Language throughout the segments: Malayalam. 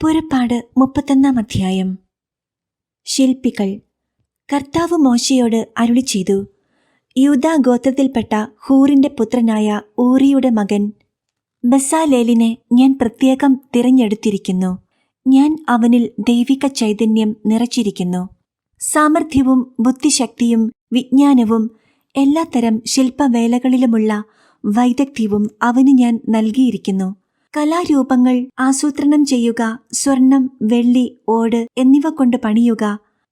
പുറപ്പാട് 31 അധ്യായം. ശില്പികൾ. കർത്താവ് മോശയോട് അരുളിച്ചെയ്തു, യൂദാ ഗോത്രത്തിൽപ്പെട്ട ഹൂറിന്റെ പുത്രനായ ഊറിയുടെ മകൻ ബസാലേലിനെ ഞാൻ പ്രത്യേകം തിരഞ്ഞെടുത്തിരിക്കുന്നു. ഞാൻ അവനിൽ ദൈവിക ചൈതന്യം നിറച്ചിരിക്കുന്നു. സാമർഥ്യവും ബുദ്ധിശക്തിയും വിജ്ഞാനവും എല്ലാത്തരം ശില്പവേലകളിലുമുള്ള വൈദഗ്ധ്യവും അവന് ഞാൻ നൽകിയിരിക്കുന്നു. കലാരൂപങ്ങൾ ആസൂത്രണം ചെയ്യുക, സ്വർണം, വെള്ളി, ഓട് എന്നിവ കൊണ്ട് പണിയുക,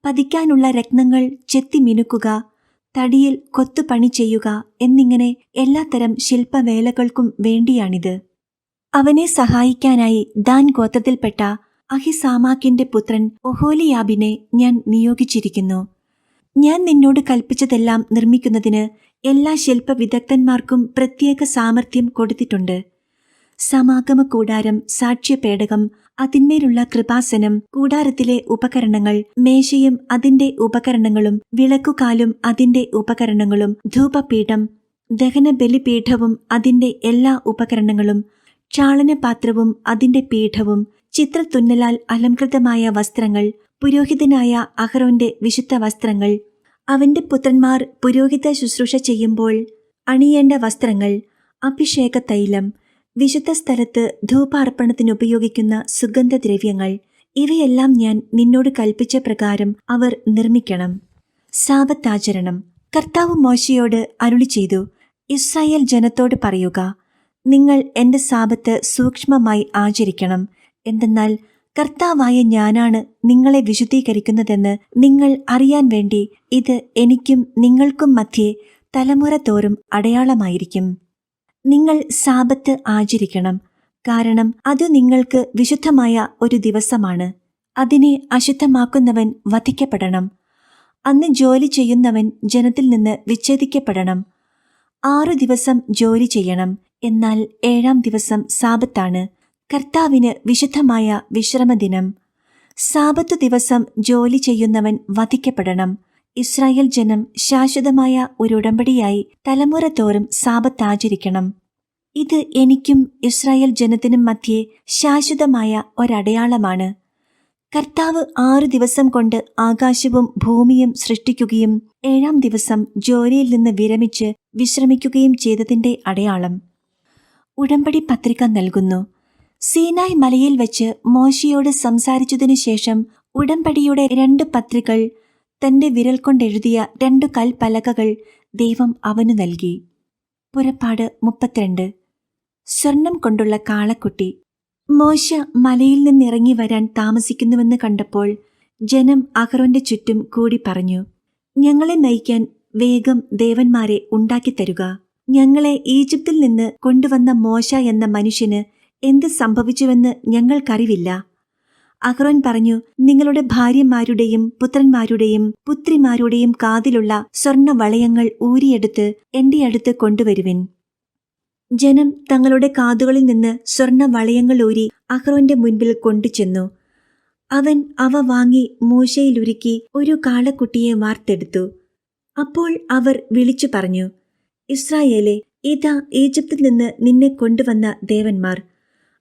പതിക്കാനുള്ള രത്നങ്ങൾ ചെത്തിമിനുക്കുക, തടിയിൽ കൊത്തുപണി ചെയ്യുക എന്നിങ്ങനെ എല്ലാത്തരം ശില്പവേലകൾക്കും വേണ്ടിയാണിത്. അവനെ സഹായിക്കാനായി ദാൻ ഗോത്രത്തിൽപ്പെട്ട അഹിസാമാക്കിന്റെ പുത്രൻ ഒഹോലിയാബിനെ ഞാൻ നിയോഗിച്ചിരിക്കുന്നു. ഞാൻ നിന്നോട് കൽപ്പിച്ചതെല്ലാം നിർമ്മിക്കുന്നതിന് എല്ലാ ശില്പവിദഗ്ധന്മാർക്കും പ്രത്യേക സാമർഥ്യം കൊടുത്തിട്ടുണ്ട്. സമാഗമ കൂടാരം, സാക്ഷ്യപേടകം, അതിന്മേലുള്ള കൃപാസനം, കൂടാരത്തിലെ ഉപകരണങ്ങൾ, മേശയും അതിന്റെ ഉപകരണങ്ങളും, വിളക്കുകാലും അതിന്റെ ഉപകരണങ്ങളും, ധൂപപീഠം, ദഹനബലിപീഠവും അതിന്റെ എല്ലാ ഉപകരണങ്ങളും, ക്ഷാളനപാത്രവും അതിന്റെ പീഠവും, ചിത്രത്തുന്നലാൽ അലംകൃതമായ വസ്ത്രങ്ങൾ, പുരോഹിതനായ അഹരോന്റെ വിശുദ്ധ വസ്ത്രങ്ങൾ, അവന്റെ പുത്രന്മാർ പുരോഹിത ശുശ്രൂഷ ചെയ്യുമ്പോൾ അണിയേണ്ട വസ്ത്രങ്ങൾ, അഭിഷേക തൈലം, വിശുദ്ധ സ്ഥലത്ത് ധൂപാർപ്പണത്തിനുപയോഗിക്കുന്ന സുഗന്ധദ്രവ്യങ്ങൾ, ഇവയെല്ലാം ഞാൻ നിന്നോട് കൽപ്പിച്ച പ്രകാരം അവർ നിർമ്മിക്കണം. സാബത്താചരണം. കർത്താവ് മോശയോട് അരുളിച്ചെയ്തു, ഇസ്രായേൽ ജനത്തോട് പറയുക, നിങ്ങൾ എന്റെ സാബത്ത് സൂക്ഷ്മമായി ആചരിക്കണം. എന്തെന്നാൽ കർത്താവായ ഞാനാണ് നിങ്ങളെ വിശുദ്ധീകരിക്കുന്നതെന്ന് നിങ്ങൾ അറിയാൻ വേണ്ടി ഇത് എനിക്കും നിങ്ങൾക്കും മധ്യേ തലമുറ തോറും അടയാളമായിരിക്കും. നിങ്ങൾ സാബത്ത് ആചരിക്കണം, കാരണം അത് നിങ്ങൾക്ക് വിശുദ്ധമായ ഒരു ദിവസമാണ്. അതിനെ അശുദ്ധമാക്കുന്നവൻ വധിക്കപ്പെടണം. അന്ന് ജോലി ചെയ്യുന്നവൻ ജനത്തിൽ നിന്ന് വിച്ഛേദിക്കപ്പെടണം. 6 ദിവസം ജോലി ചെയ്യണം, എന്നാൽ 7-ാം ദിവസം സാബത്താണ്, കർത്താവിന് വിശുദ്ധമായ വിശ്രമദിനം. സാബത്തു ദിവസം ജോലി ചെയ്യുന്നവൻ വധിക്കപ്പെടണം. ഇസ്രായേൽ ജനം ശാശ്വതമായ ഒരു ഉടമ്പടിയായി തലമുറ തോറും സാബത്താചരിക്കണം. ഇത് എനിക്കും ഇസ്രായേൽ ജനത്തിനും മധ്യേ ശാശ്വതമായ ഒരടയാളമാണ്. കർത്താവ് 6 ദിവസം കൊണ്ട് ആകാശവും ഭൂമിയും സൃഷ്ടിക്കുകയും 7-ാം ദിവസം ജോലിയിൽ നിന്ന് വിരമിച്ച് വിശ്രമിക്കുകയും ചെയ്തതിന്റെ അടയാളം. ഉടമ്പടി പത്രിക നൽകുന്നു. സീനായ് മലയിൽ വെച്ച് മോശയോട് സംസാരിച്ചതിനു ശേഷം ഉടമ്പടിയുടെ 2 പത്രികൾ, തന്റെ വിരൽ കൊണ്ടെഴുതിയ 2 കൽപ്പലകകൾ ദൈവം അവനു നൽകി. പുറപ്പാട് 32. സ്വർണം കൊണ്ടുള്ള കാളക്കുട്ടി. മോശ മലയിൽ നിന്നിറങ്ങി വരാൻ താമസിക്കുന്നുവെന്ന് കണ്ടപ്പോൾ ജനം അഹരോന്റെ ചുറ്റും കൂടി പറഞ്ഞു, ഞങ്ങളെ നയിക്കാൻ വേഗം ദേവന്മാരെ ഉണ്ടാക്കിത്തരുക. ഞങ്ങളെ ഈജിപ്തിൽ നിന്ന് കൊണ്ടുവന്ന മോശ എന്ന മനുഷ്യന് എന്ത് സംഭവിച്ചുവെന്ന് ഞങ്ങൾക്കറിവില്ല. അഹ്റോൻ പറഞ്ഞു, നിങ്ങളുടെ ഭാര്യമാരുടെയും പുത്രന്മാരുടെയും പുത്രിമാരുടെയും കാതിലുള്ള സ്വർണ്ണ വളയങ്ങൾ ഊരിയെടുത്ത് എന്റെ അടുത്ത് കൊണ്ടുവരുവിൻ. ജനം തങ്ങളുടെ കാതുകളിൽ നിന്ന് സ്വർണ്ണ വളയങ്ങൾ ഊരി അഹ്റോന്റെ മുൻപിൽ കൊണ്ടുചെന്നു. അവൻ അവ വാങ്ങി മൂശയിലുരുക്കി ഒരു കാളക്കുട്ടിയെ വാർത്തെടുത്തു. അപ്പോൾ അവർ വിളിച്ചു പറഞ്ഞു, ഇസ്രായേലേ, ഇതാ ഈജിപ്തിൽ നിന്ന് നിന്നെ കൊണ്ടുവന്ന ദേവന്മാർ.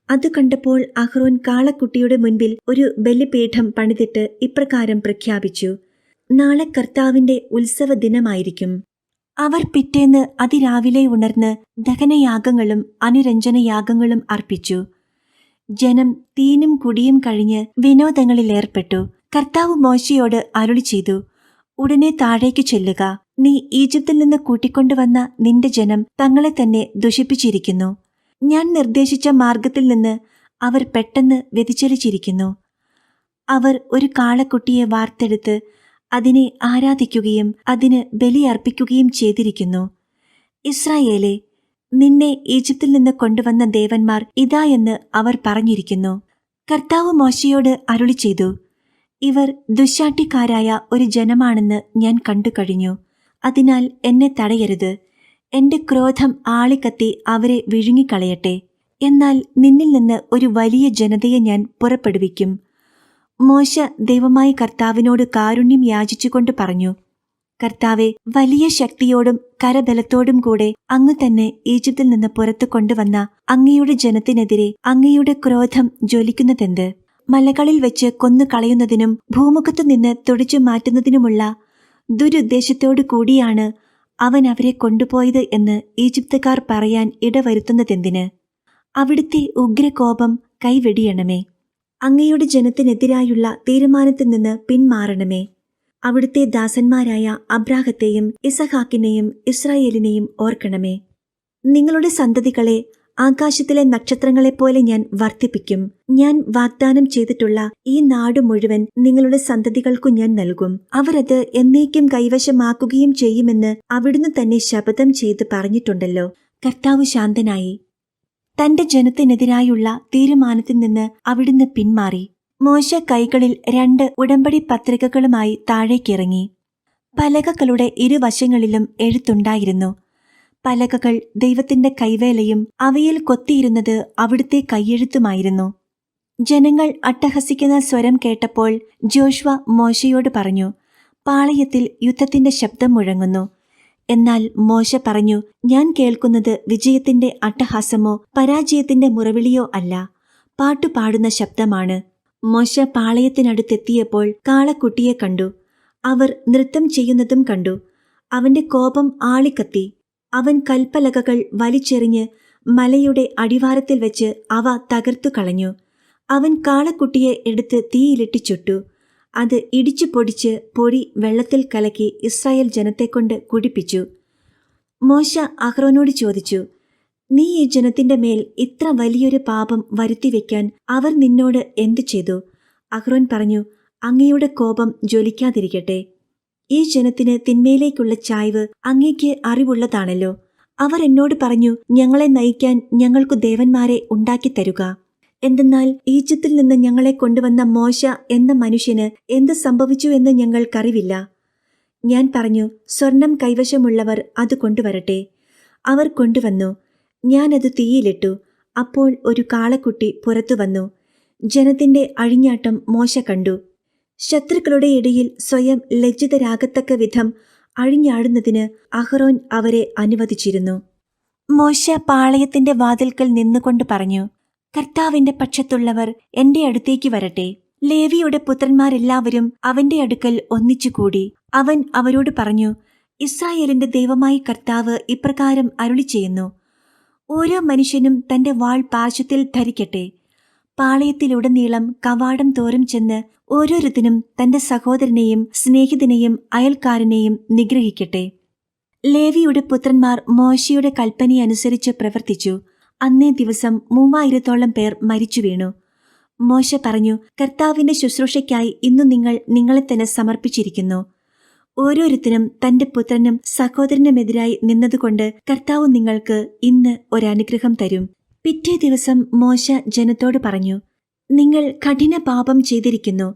അത് കണ്ടപ്പോൾ അഹ്റോൻ കാളക്കുട്ടിയുടെ മുൻപിൽ ഒരു ബലിപീഠം പണിതിട്ട് ഇപ്രകാരം പ്രഖ്യാപിച്ചു, നാളെ കർത്താവിന്റെ ഉത്സവ ദിനമായിരിക്കും. അവർ പിറ്റേന്ന് അതിരാവിലെ ഉണർന്ന് ദഹനയാഗങ്ങളും അനുരഞ്ജനയാഗങ്ങളും അർപ്പിച്ചു. ജനം തീനും കുടിയും കഴിഞ്ഞ് വിനോദങ്ങളിലേർപ്പെട്ടു. കർത്താവ് മോശയോട് അരുളിച്ചെയ്തു, ഉടനെ താഴേക്ക് ചെല്ലുക. നീ ഈജിപ്തിൽ നിന്ന് കൂട്ടിക്കൊണ്ടുവന്ന നിന്റെ ജനം തങ്ങളെ തന്നെ ദുഷിപ്പിച്ചിരിക്കുന്നു. ഞാൻ നിർദ്ദേശിച്ച മാർഗത്തിൽ നിന്ന് അവർ പെട്ടെന്ന് വ്യതിചലിച്ചിരിക്കുന്നു. അവർ ഒരു കാളക്കുട്ടിയെ വാർത്തെടുത്ത് അതിനെ ആരാധിക്കുകയും അതിന് ബലിയർപ്പിക്കുകയും ചെയ്തിരിക്കുന്നു. ഇസ്രായേലേ, നിന്നെ ഈജിപ്തിൽ നിന്ന് കൊണ്ടുവന്ന ദേവന്മാർ ഇതാ എന്ന് അവർ പറഞ്ഞിരിക്കുന്നു. കർത്താവ് മോശയോട് അരുളിച്ചെയ്തു, ഇവർ ദുശ്ശാഠ്യക്കാരായ ഒരു ജനമാണെന്ന് ഞാൻ കണ്ടു കഴിഞ്ഞു. അതിനാൽ എന്നെ തടയരുത്. എന്റെ ക്രോധം ആളിക്കത്തി അവരെ വിഴുങ്ങിക്കളയട്ടെ. എന്നാൽ നിന്നിൽ നിന്ന് ഒരു വലിയ ജനതയെ ഞാൻ പുറപ്പെടുവിക്കും. മോശ ദൈവമായ കർത്താവിനോട് കാരുണ്യം യാചിച്ചുകൊണ്ട് പറഞ്ഞു, കർത്താവെ, വലിയ ശക്തിയോടും കരബലത്തോടും കൂടെ അങ്ങ് തന്നെ ഈജിപ്തിൽ നിന്ന് പുറത്തു കൊണ്ടുവന്ന അങ്ങയുടെ ജനത്തിനെതിരെ അങ്ങയുടെ ക്രോധം ജ്വലിക്കുന്നതെന്ത്? മലകളിൽ വെച്ച് കൊന്നുകളയുന്നതിനും ഭൂമുഖത്തു നിന്ന് തുടച്ചു മാറ്റുന്നതിനുമുള്ള ദുരുദ്ദേശത്തോടു കൂടിയാണ് അവൻ അവരെ കൊണ്ടുപോയത് എന്ന് ഈജിപ്തുകാർ പറയാൻ ഇടവരുത്തുന്നതെന്തിന്? അവിടുത്തെ ഉഗ്രകോപം കൈവെടിയണമേ. അങ്ങയുടെ ജനത്തിനെതിരായുള്ള തീരുമാനത്തിൽ നിന്ന് പിന്മാറണമേ. അവിടുത്തെ ദാസന്മാരായ അബ്രാഹത്തെയും ഇസഹാക്കിനെയും ഇസ്രായേലിനെയും ഓർക്കണമേ. നിങ്ങളുടെ സന്തതികളെ ആകാശത്തിലെ നക്ഷത്രങ്ങളെപ്പോലെ ഞാൻ വർദ്ധിപ്പിക്കും. ഞാൻ വാഗ്ദാനം ചെയ്തിട്ടുള്ള ഈ നാട് മുഴുവൻ നിങ്ങളുടെ സന്തതികൾക്കു ഞാൻ നൽകും. അവരത് എന്നേക്കും കൈവശമാക്കുകയും ചെയ്യുമെന്ന് അവിടുന്ന് തന്നെ ശപഥം ചെയ്ത് പറഞ്ഞിട്ടുണ്ടല്ലോ. കർത്താവ് ശാന്തനായി. തന്റെ ജനത്തിനെതിരായുള്ള തീരുമാനത്തിൽ നിന്ന് അവിടുന്ന് പിന്മാറി. മോശ കൈകളിൽ 2 ഉടമ്പടി പത്രികകളുമായി താഴേക്കിറങ്ങി. പലകകളുടെ ഇരുവശങ്ങളിലും എഴുത്തുണ്ടായിരുന്നു. പലകകൾ ദൈവത്തിന്റെ കൈവേലയും അവയിൽ കൊത്തിയിരുന്നത് അവിടുത്തെ കൈയെഴുത്തുമായിരുന്നു. ജനങ്ങൾ അട്ടഹസിക്കുന്ന സ്വരം കേട്ടപ്പോൾ ജോഷ്വ മോശയോട് പറഞ്ഞു, പാളയത്തിൽ യുദ്ധത്തിന്റെ ശബ്ദം മുഴങ്ങുന്നു. എന്നാൽ മോശ പറഞ്ഞു, ഞാൻ കേൾക്കുന്നത് വിജയത്തിന്റെ അട്ടഹാസമോ പരാജയത്തിന്റെ മുറവിളിയോ അല്ല, പാട്ടുപാടുന്ന ശബ്ദമാണ്. മോശ പാളയത്തിനടുത്തെത്തിയപ്പോൾ കാളക്കുട്ടിയെ കണ്ടു. അവർ നൃത്തം ചെയ്യുന്നതും കണ്ടു. അവന്റെ കോപം ആളിക്കത്തി. അവൻ കൽപ്പലകകൾ വലിച്ചെറിഞ്ഞ് മലയുടെ അടിവാരത്തിൽ വെച്ച് അവ തകർത്തു കളഞ്ഞു. അവൻ കാളക്കുട്ടിയെ എടുത്ത് തീയിലിട്ട് ചുട്ടു. അത് ഇടിച്ചു പൊടിച്ച് പൊടി വെള്ളത്തിൽ കലക്കി ഇസ്രായേൽ ജനത്തെക്കൊണ്ട് കുടിപ്പിച്ചു. മോശ അഹ്റോനോട് ചോദിച്ചു, നീ ഈ ജനത്തിന്റെ മേൽ ഇത്ര വലിയൊരു പാപം വരുത്തിവെക്കാൻ അവർ നിന്നോട് എന്തു ചെയ്തു? അഹ്റോൻ പറഞ്ഞു, അങ്ങയുടെ കോപം ജ്വലിക്കാതിരിക്കട്ടെ. ഈ ജനത്തിന് തിന്മയിലേക്കുള്ള ചായ്വ് അങ്ങേക്ക് അറിവുള്ളതാണല്ലോ. അവർ എന്നോട് പറഞ്ഞു, ഞങ്ങളെ നയിക്കാൻ ഞങ്ങൾക്കു ദേവന്മാരെ ഉണ്ടാക്കിത്തരുക. എന്തെന്നാൽ ഈജിപ്തിൽ നിന്ന് ഞങ്ങളെ കൊണ്ടുവന്ന മോശ എന്ന മനുഷ്യന് എന്ത് സംഭവിച്ചു എന്ന് ഞങ്ങൾക്കറിവില്ല. ഞാൻ പറഞ്ഞു, സ്വർണം കൈവശമുള്ളവർ അത് കൊണ്ടുവരട്ടെ. അവർ കൊണ്ടുവന്നു. ഞാനത് തീയിലിട്ടു. അപ്പോൾ ഒരു കാളക്കുട്ടി പുറത്തു വന്നു. ജനത്തിന്റെ അഴിഞ്ഞാട്ടം മോശ കണ്ടു. ശത്രുക്കളുടെ ഇടയിൽ സ്വയം ലജ്ജിതരാകത്തക്ക വിധം അഴിഞ്ഞാടുന്നതിന് അഹ്റോൻ അവരെ അനുവദിച്ചിരുന്നു. മോശ പാളയത്തിന്റെ വാതിൽക്കൽ നിന്നുകൊണ്ട് പറഞ്ഞു, കർത്താവിന്റെ പക്ഷത്തുള്ളവർ എന്റെ അടുത്തേക്ക് വരട്ടെ. ലേവിയുടെ പുത്രന്മാരെല്ലാവരും അവന്റെ അടുക്കൽ ഒന്നിച്ചുകൂടി. അവൻ അവരോട് പറഞ്ഞു, ഇസ്രായേലിന്റെ ദൈവമായ കർത്താവ് ഇപ്രകാരം അരുളിച്ചെയ്യുന്നു, ഓരോ മനുഷ്യനും തന്റെ വാൾ പാർശ്വത്തിൽ ധരിക്കട്ടെ. പാളയത്തിലുടനീളം കവാടം തോറും ചെന്ന് ഓരോരുത്തനും തന്റെ സഹോദരനെയും സ്നേഹിതനെയും അയൽക്കാരനെയും നിഗ്രഹിക്കട്ടെ. ലേവിയുടെ പുത്രന്മാർ മോശയുടെ കൽപ്പനയനുസരിച്ച് പ്രവർത്തിച്ചു. അന്നേ ദിവസം 3000-ഓളം പേർ മരിച്ചു വീണു. മോശ പറഞ്ഞു, കർത്താവിന്റെ ശുശ്രൂഷയ്ക്കായി ഇന്നു നിങ്ങൾ നിങ്ങളെ തന്നെ സമർപ്പിച്ചിരിക്കുന്നു. ഓരോരുത്തരും തന്റെ പുത്രനും സഹോദരനുമെതിരായി നിന്നതുകൊണ്ട് കർത്താവ് നിങ്ങൾക്ക് ഇന്ന് ഒരനുഗ്രഹം തരും. പിറ്റേ ദിവസം മോശ ജനത്തോട് പറഞ്ഞു, നിങ്ങൾ കഠിന പാപം ചെയ്തിരിക്കുന്നു.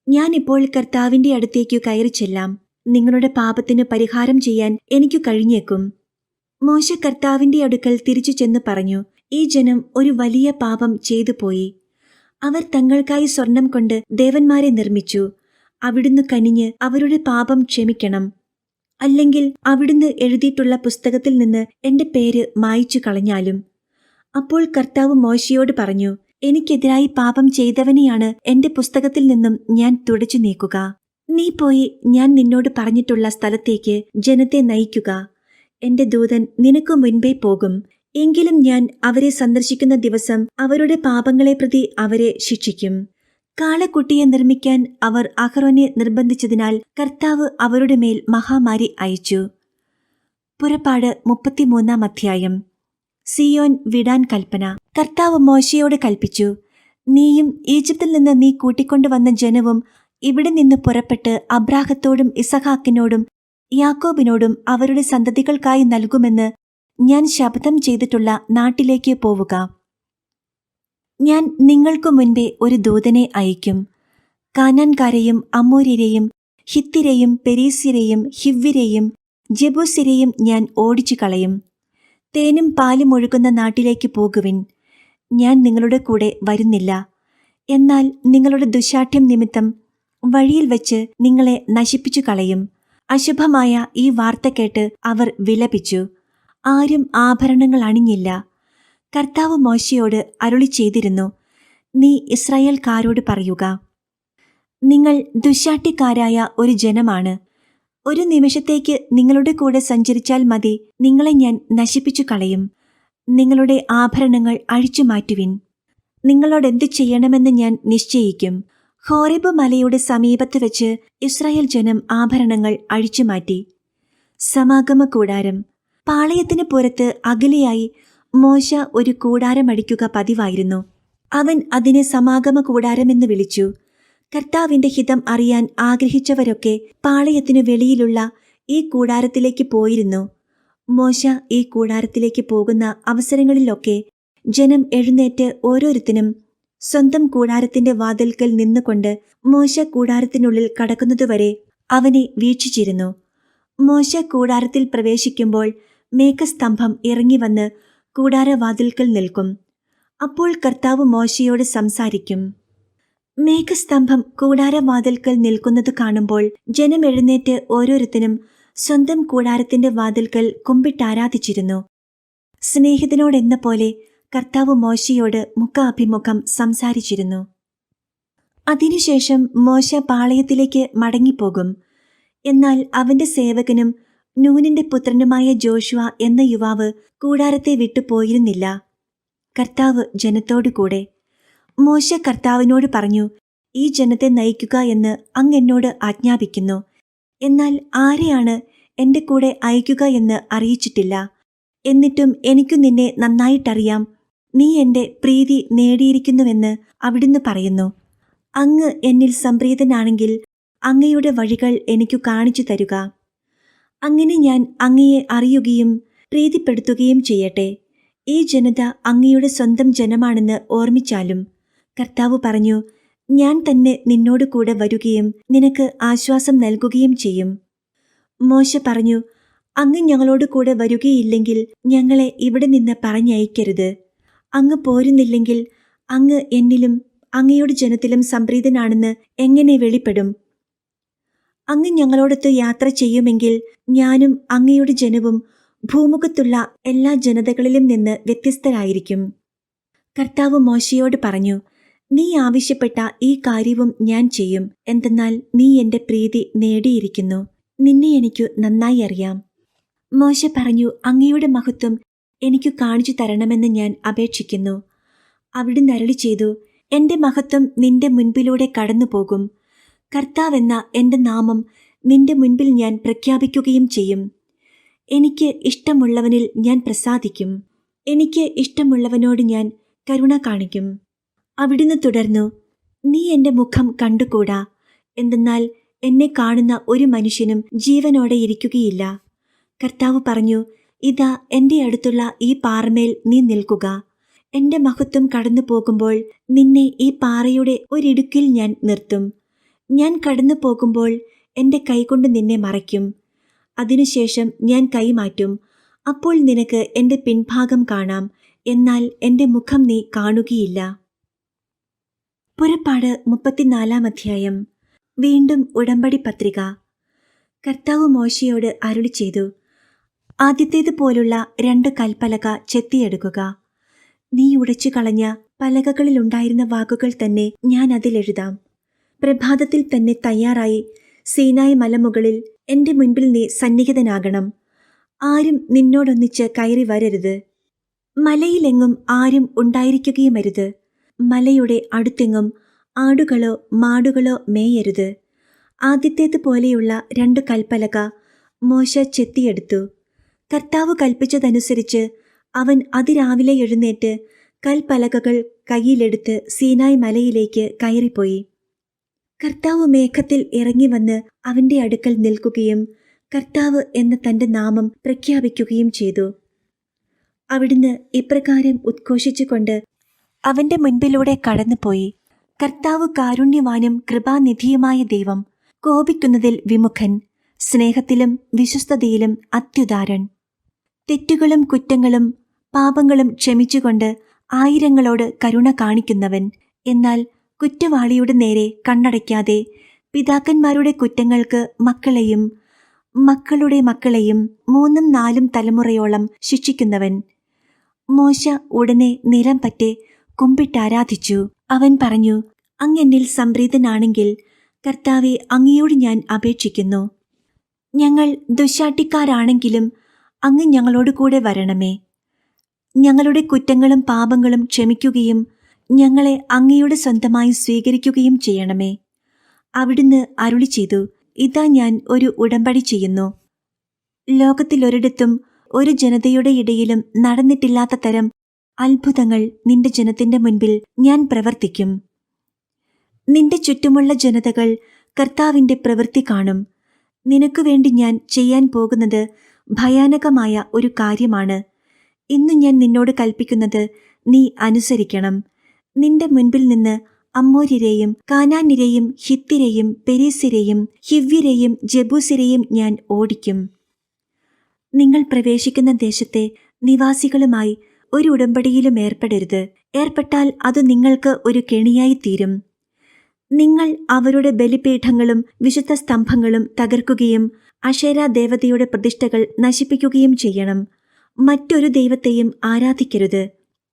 ഞാനിപ്പോൾ കർത്താവിന്റെ അടുത്തേക്കു കയറി ചെല്ലാം. നിങ്ങളുടെ പാപത്തിന് പരിഹാരം ചെയ്യാൻ എനിക്കു കഴിഞ്ഞേക്കും. മോശ കർത്താവിന്റെ അടുക്കൽ തിരിച്ചു ചെന്ന് പറഞ്ഞു, ഈ ജനം ഒരു വലിയ പാപം ചെയ്തു പോയി. അവർ തങ്ങൾക്കായി സ്വർണം കൊണ്ട് ദേവന്മാരെ നിർമ്മിച്ചു. അവിടുന്ന് കനിഞ്ഞ് അവരുടെ പാപം ക്ഷമിക്കണം. അല്ലെങ്കിൽ അവിടുന്ന് എഴുതിയിട്ടുള്ള പുസ്തകത്തിൽ നിന്ന് എന്റെ പേര് മായ്ച്ചു കളഞ്ഞാലും. അപ്പോൾ കർത്താവ് മോശയോട് പറഞ്ഞു, എനിക്കെതിരായി പാപം ചെയ്തവനെയാണ് എന്റെ പുസ്തകത്തിൽ നിന്നും ഞാൻ തുടച്ചു നീക്കുക. നീ പോയി ഞാൻ നിന്നോട് പറഞ്ഞിട്ടുള്ള സ്ഥലത്തേക്ക് ജനത്തെ നയിക്കുക. എന്റെ ദൂതൻ നിനക്കു മുൻപേ പോകും. എങ്കിലും ഞാൻ അവരെ സന്ദർശിക്കുന്ന ദിവസം അവരുടെ പാപങ്ങളെ പ്രതി അവരെ ശിക്ഷിക്കും. കാളക്കുട്ടിയെ നിർമ്മിക്കാൻ അവർ അഹ്റോനെ നിർബന്ധിച്ചതിനാൽ കർത്താവ് അവരുടെ മേൽ മഹാമാരി അയച്ചു. പുറപ്പാട് 33-ാം അധ്യായം. സിയോൻ വിടാൻ കൽപ്പന. കർത്താവ് മോശയോട് കൽപ്പിച്ചു, നീയും ഈജിപ്തിൽ നിന്ന് നീ കൂട്ടിക്കൊണ്ടുവന്ന ജനവും ഇവിടെ നിന്ന് പുറപ്പെട്ട് അബ്രാഹത്തോടും ഇസഹാക്കിനോടും യാക്കോബിനോടും അവരുടെ സന്തതികൾക്കായി നൽകുമെന്ന് ഞാൻ ശപഥം ചെയ്തിട്ടുള്ള നാട്ടിലേക്ക് പോവുക. ഞാൻ നിങ്ങൾക്കു മുൻപേ ഒരു ദൂതനെ അയക്കും. കാനാൻകാരെയും അമോര്യരെയും ഹിത്തിരെയും പെരീസ്യരെയും ഹിവ്യരെയും ജെബൂസ്യരെയും ഞാൻ ഓടിച്ചു കളയും. തേനും പാലും ഒഴുകുന്ന നാട്ടിലേക്ക് പോകുവിൻ. ഞാൻ നിങ്ങളുടെ കൂടെ വരുന്നില്ല. എന്നാൽ നിങ്ങളുടെ ദുശാഠ്യം നിമിത്തം വഴിയിൽ വെച്ച് നിങ്ങളെ നശിപ്പിച്ചു കളയും. അശുഭമായ ഈ വാർത്ത കേട്ട് അവർ വിലപിച്ചു. ആരും ആഭരണങ്ങൾ അണിഞ്ഞില്ല. കർത്താവ് മോശയോട് അരുളി ചെയ്തിരുന്നു, നീ ഇസ്രായേൽക്കാരോട് പറയുക, നിങ്ങൾ ദുശ്ശാഠ്യക്കാരായ ഒരു ജനമാണ്. ഒരു നിമിഷത്തേക്ക് നിങ്ങളുടെ കൂടെ സഞ്ചരിച്ചാൽ മതി, നിങ്ങളെ ഞാൻ നശിപ്പിച്ചു കളയും. നിങ്ങളുടെ ആഭരണങ്ങൾ അഴിച്ചു മാറ്റുവിൻ. നിങ്ങളോടെന്തു ചെയ്യണമെന്ന് ഞാൻ നിശ്ചയിക്കും. ഹോരേബ് മലയുടെ സമീപത്ത് വെച്ച് ഇസ്രായേൽ ജനം ആഭരണങ്ങൾ അഴിച്ചുമാറ്റി. സമാഗമ കൂടാരം. പാളയത്തിന് പുറത്ത് അകലെയായി മോശ ഒരു കൂടാരമടിക്കുക പതിവായിരുന്നു. അവൻ അതിനെ സമാഗമ കൂടാരമെന്ന് വിളിച്ചു. കർത്താവിന്റെ ഹിതം അറിയാൻ ആഗ്രഹിച്ചവരൊക്കെ പാളയത്തിനു വെളിയിലുള്ള ഈ കൂടാരത്തിലേക്ക് പോയിരുന്നു. മോശ ഈ കൂടാരത്തിലേക്ക് പോകുന്ന അവസരങ്ങളിലൊക്കെ ജനം എഴുന്നേറ്റ് ഓരോരുത്തനും സ്വന്തം കൂടാരത്തിന്റെ വാതിൽക്കൽ നിന്നുകൊണ്ട് മോശ കൂടാരത്തിനുള്ളിൽ കടക്കുന്നതുവരെ അവനെ വീക്ഷിച്ചിരുന്നു. മോശ കൂടാരത്തിൽ പ്രവേശിക്കുമ്പോൾ മേഘസ്തംഭം ഇറങ്ങിവന്ന് കൂടാരവാതിൽക്കൽ നിൽക്കും. അപ്പോൾ കർത്താവ് മോശയോട് സംസാരിക്കും. മേഘസ്തംഭം കൂടാരവാതിൽക്കൽ നിൽക്കുന്നത് കാണുമ്പോൾ ജനം എഴുന്നേറ്റ് ഓരോരുത്തനും സ്വന്തം കൂടാരത്തിന്റെ വാതിൽക്കൽ കുമ്പിട്ടാരാധിച്ചിരുന്നു. സ്നേഹിതനോടെന്ന പോലെ കർത്താവ് മോശയോട് മുഖാഭിമുഖം സംസാരിച്ചിരുന്നു. അതിനുശേഷം മോശ പാളയത്തിലേക്ക് മടങ്ങിപ്പോകും. എന്നാൽ അവന്റെ സേവകനും നൂനിന്റെ പുത്രനുമായ ജോഷുവ എന്ന യുവാവ് കൂടാരത്തെ വിട്ടു പോയിരുന്നില്ല. കർത്താവ് ജനത്തോടുകൂടെ. മോശ കർത്താവിനോട് പറഞ്ഞു, ഈ ജനത്തെ നയിക്കുക എന്ന് അങ്ങ് എന്നോട് ആജ്ഞാപിക്കുന്നു. എന്നാൽ ആരെയാണ് എന്റെ കൂടെ അയക്കുക എന്ന് അറിയിച്ചിട്ടില്ല. എന്നിട്ടും എനിക്കു നിന്നെ നന്നായിട്ടറിയാം. നീ എന്റെ പ്രീതി നേടിയിരിക്കുന്നുവെന്ന് അവിടുന്ന് പറയുന്നു. അങ്ങ് എന്നിൽ സംപ്രീതനാണെങ്കിൽ അങ്ങയുടെ വഴികൾ എനിക്കു കാണിച്ചു തരുക. അങ്ങനെ ഞാൻ അങ്ങയെ അറിയുകയും പ്രീതിപ്പെടുത്തുകയും ചെയ്യട്ടെ. ഈ ജനത അങ്ങയുടെ സ്വന്തം ജനമാണെന്ന് ഓർമ്മിച്ചാലും. കർത്താവ് പറഞ്ഞു, ഞാൻ തന്നെ നിന്നോട് കൂടെ വരുകയും നിനക്ക് ആശ്വാസം നൽകുകയും ചെയ്യും. മോശ പറഞ്ഞു, അങ്ങ് ഞങ്ങളോട് കൂടെ വരുകയില്ലെങ്കിൽ ഞങ്ങളെ ഇവിടെ നിന്ന് പറഞ്ഞയക്കരുത്. അങ്ങ് പോരുന്നില്ലെങ്കിൽ അങ്ങ് എന്നിലും അങ്ങയുടെ ജനത്തിലും സംപ്രീതനാണെന്ന് എങ്ങനെ വെളിപ്പെടും? അങ്ങ് ഞങ്ങളോടൊത്ത് യാത്ര ചെയ്യുമെങ്കിൽ ഞാനും അങ്ങയുടെ ജനവും ഭൂമുഖത്തുള്ള എല്ലാ ജനതകളിലും നിന്ന് വ്യത്യസ്തരായിരിക്കും. കർത്താവ് മോശയോട് പറഞ്ഞു, നീ ആവശ്യപ്പെട്ട ഈ കാര്യവും ഞാൻ ചെയ്യും. എന്തെന്നാൽ നീ എന്റെ പ്രീതി നേടിയിരിക്കുന്നു. നിന്നെ എനിക്കു നന്നായി അറിയാം. മോശ പറഞ്ഞു, അങ്ങയുടെ മഹത്വം എനിക്കു കാണിച്ചു തരണമെന്ന് ഞാൻ അപേക്ഷിക്കുന്നു. അവിടുന്ന് അരുളി ചെയ്തു, എന്റെ മഹത്വം നിന്റെ മുൻപിലൂടെ കടന്നുപോകും. കർത്താവെന്ന എന്റെ നാമം നിന്റെ മുൻപിൽ ഞാൻ പ്രഖ്യാപിക്കുകയും ചെയ്യും. എനിക്ക് ഇഷ്ടമുള്ളവനിൽ ഞാൻ പ്രസാദിക്കും. എനിക്ക് ഇഷ്ടമുള്ളവനോട് ഞാൻ കരുണ കാണിക്കും. അവിടുന്ന് തുടർന്നു, നീ എന്റെ മുഖം കണ്ടുകൂടാ. എന്തെന്നാൽ എന്നെ കാണുന്ന ഒരു മനുഷ്യനും ജീവനോടെ ഇരിക്കുകയില്ല. കർത്താവ് പറഞ്ഞു, ഇതാ എന്റെ അടുത്തുള്ള ഈ പാറമേൽ നീ നിൽക്കുക. എന്റെ മഹത്വം കടന്നു പോകുമ്പോൾ നിന്നെ ഈ പാറയുടെ ഒരിടുക്കിൽ ഞാൻ നിർത്തും. ഞാൻ കടന്നു പോകുമ്പോൾ എന്റെ കൈകൊണ്ട് നിന്നെ മറയ്ക്കും. അതിനുശേഷം ഞാൻ കൈമാറ്റും. അപ്പോൾ നിനക്ക് എന്റെ പിൻഭാഗം കാണാം, എന്നാൽ എന്റെ മുഖം നീ കാണുകയില്ല. പുറപ്പാട് 34 അധ്യായം. വീണ്ടും ഉടമ്പടി പത്രിക. കർത്താവ് മോശയോട് അരുളി ചെയ്തു, ആദ്യത്തേതുപോലുള്ള 2 കൽപ്പലക ചെത്തിയെടുക്കുക. നീ ഉടച്ചു കളഞ്ഞ പലകകളിലുണ്ടായിരുന്ന വാക്കുകൾ തന്നെ ഞാൻ അതിലെഴുതാം. പ്രഭാതത്തിൽ തന്നെ തയ്യാറായി സീനായി മലമുകളിൽ എന്റെ മുൻപിൽ നീ സന്നിഹിതനാകണം. ആരും നിന്നോടൊന്നിച്ച് കയറി വരരുത്. മലയിലെങ്ങും ആരും ഉണ്ടായിരിക്കുകയുമരുത്. മലയുടെ അടുത്തെങ്ങും ആടുകളോ മാടുകളോ മേയരുത്. ആദ്യത്തേതുപോലെയുള്ള 2 കൽപ്പലക മോശ ചെത്തിയെടുത്തു. കർത്താവ് കൽപ്പിച്ചതനുസരിച്ച് അവൻ അതിരാവിലെ എഴുന്നേറ്റ് കൽപ്പലകകൾ കയ്യിലെടുത്ത് സീനായ് മലയിലേക്ക് കയറിപ്പോയി. കർത്താവ് മേഘത്തിൽ ഇറങ്ങിവന്ന് അവന്റെ അടുക്കൽ നിൽക്കുകയും കർത്താവ് എന്ന തന്റെ നാമം പ്രഖ്യാപിക്കുകയും ചെയ്തു. അവിടുന്ന് ഇപ്രകാരം ഉദ്ഘോഷിച്ചുകൊണ്ട് അവന്റെ മുൻപിലൂടെ കടന്നുപോയി. കർത്താവ് കാരുണ്യവാനും കൃപാനിധിയുമായ ദൈവം, കോപിക്കുന്നതിൽ വിമുഖൻ, സ്നേഹത്തിലും വിശ്വസ്തതയിലും അത്യുദാരൻ, തെറ്റുകളും കുറ്റങ്ങളും പാപങ്ങളും ക്ഷമിച്ചുകൊണ്ട് ആയിരങ്ങളോട് കരുണ കാണിക്കുന്നവൻ. എന്നാൽ കുറ്റവാളിയുടെ നേരെ കണ്ണടയ്ക്കാതെ പിതാക്കന്മാരുടെ കുറ്റങ്ങൾക്ക് മക്കളെയും മക്കളുടെ മക്കളെയും 3ഉം 4ഉം തലമുറയോളം ശിക്ഷിക്കുന്നവൻ. മോശ ഉടനെ നിലം പറ്റെ കുമ്പിട്ടാരാധിച്ചു. അവൻ പറഞ്ഞു, അങ്ങെന്നിൽ സംപ്രീതനാണെങ്കിൽ കർത്താവെ, അങ്ങയോട് ഞാൻ അപേക്ഷിക്കുന്നു. ഞങ്ങൾ ദുശ്ശാഠ്യക്കാരാണെങ്കിലും അങ്ങ് ഞങ്ങളോട് കൂടെ വരണമേ. ഞങ്ങളുടെ കുറ്റങ്ങളും പാപങ്ങളും ക്ഷമിക്കുകയും ഞങ്ങളെ അങ്ങയുടെ സ്വന്തമായി സ്വീകരിക്കുകയും ചെയ്യണമേ. അവിടുന്ന് അരുളി ചെയ്തു, ഇതാ ഞാൻ ഒരു ഉടമ്പടി ചെയ്യുന്നു. ലോകത്തിലൊരിടത്തും ഒരു ജനതയുടെ ഇടയിലും നടന്നിട്ടില്ലാത്ത തരം അത്ഭുതങ്ങൾ നിന്റെ ജനത്തിന്റെ മുൻപിൽ ഞാൻ പ്രവർത്തിക്കും. നിന്റെ ചുറ്റുമുള്ള ജനതകൾ കർത്താവിന്റെ പ്രവൃത്തി കാണും. നിനക്കു വേണ്ടി ഞാൻ ചെയ്യാൻ പോകുന്നത് ഭയാനകമായ ഒരു കാര്യമാണ്. ഇന്നു ഞാൻ നിന്നോട് കൽപ്പിക്കുന്നത് നീ അനുസരിക്കണം. നിന്റെ മുൻപിൽ നിന്ന് അമ്മോര്യരെയും കാനാന്യരെയും ഹിത്യരെയും പെരീസ്യരെയും ഹിവ്യരെയും ജബൂസ്യരെയും ഞാൻ ഓടിക്കും. നിങ്ങൾ പ്രവേശിക്കുന്ന ദേശത്തെ നിവാസികളുമായി ഒരു ഉടമ്പടിയിലും ഏർപ്പെടരുത്. ഏർപ്പെട്ടാൽ അത് നിങ്ങൾക്ക് ഒരു കെണിയായി തീരും. നിങ്ങൾ അവരുടെ ബലിപീഠങ്ങളും വിശുദ്ധ സ്തംഭങ്ങളും തകർക്കുകയും അശേരാ ദേവതയുടെ പ്രതിഷ്ഠകൾ നശിപ്പിക്കുകയും ചെയ്യണം. മറ്റൊരു ദൈവത്തെയും ആരാധിക്കരുത്.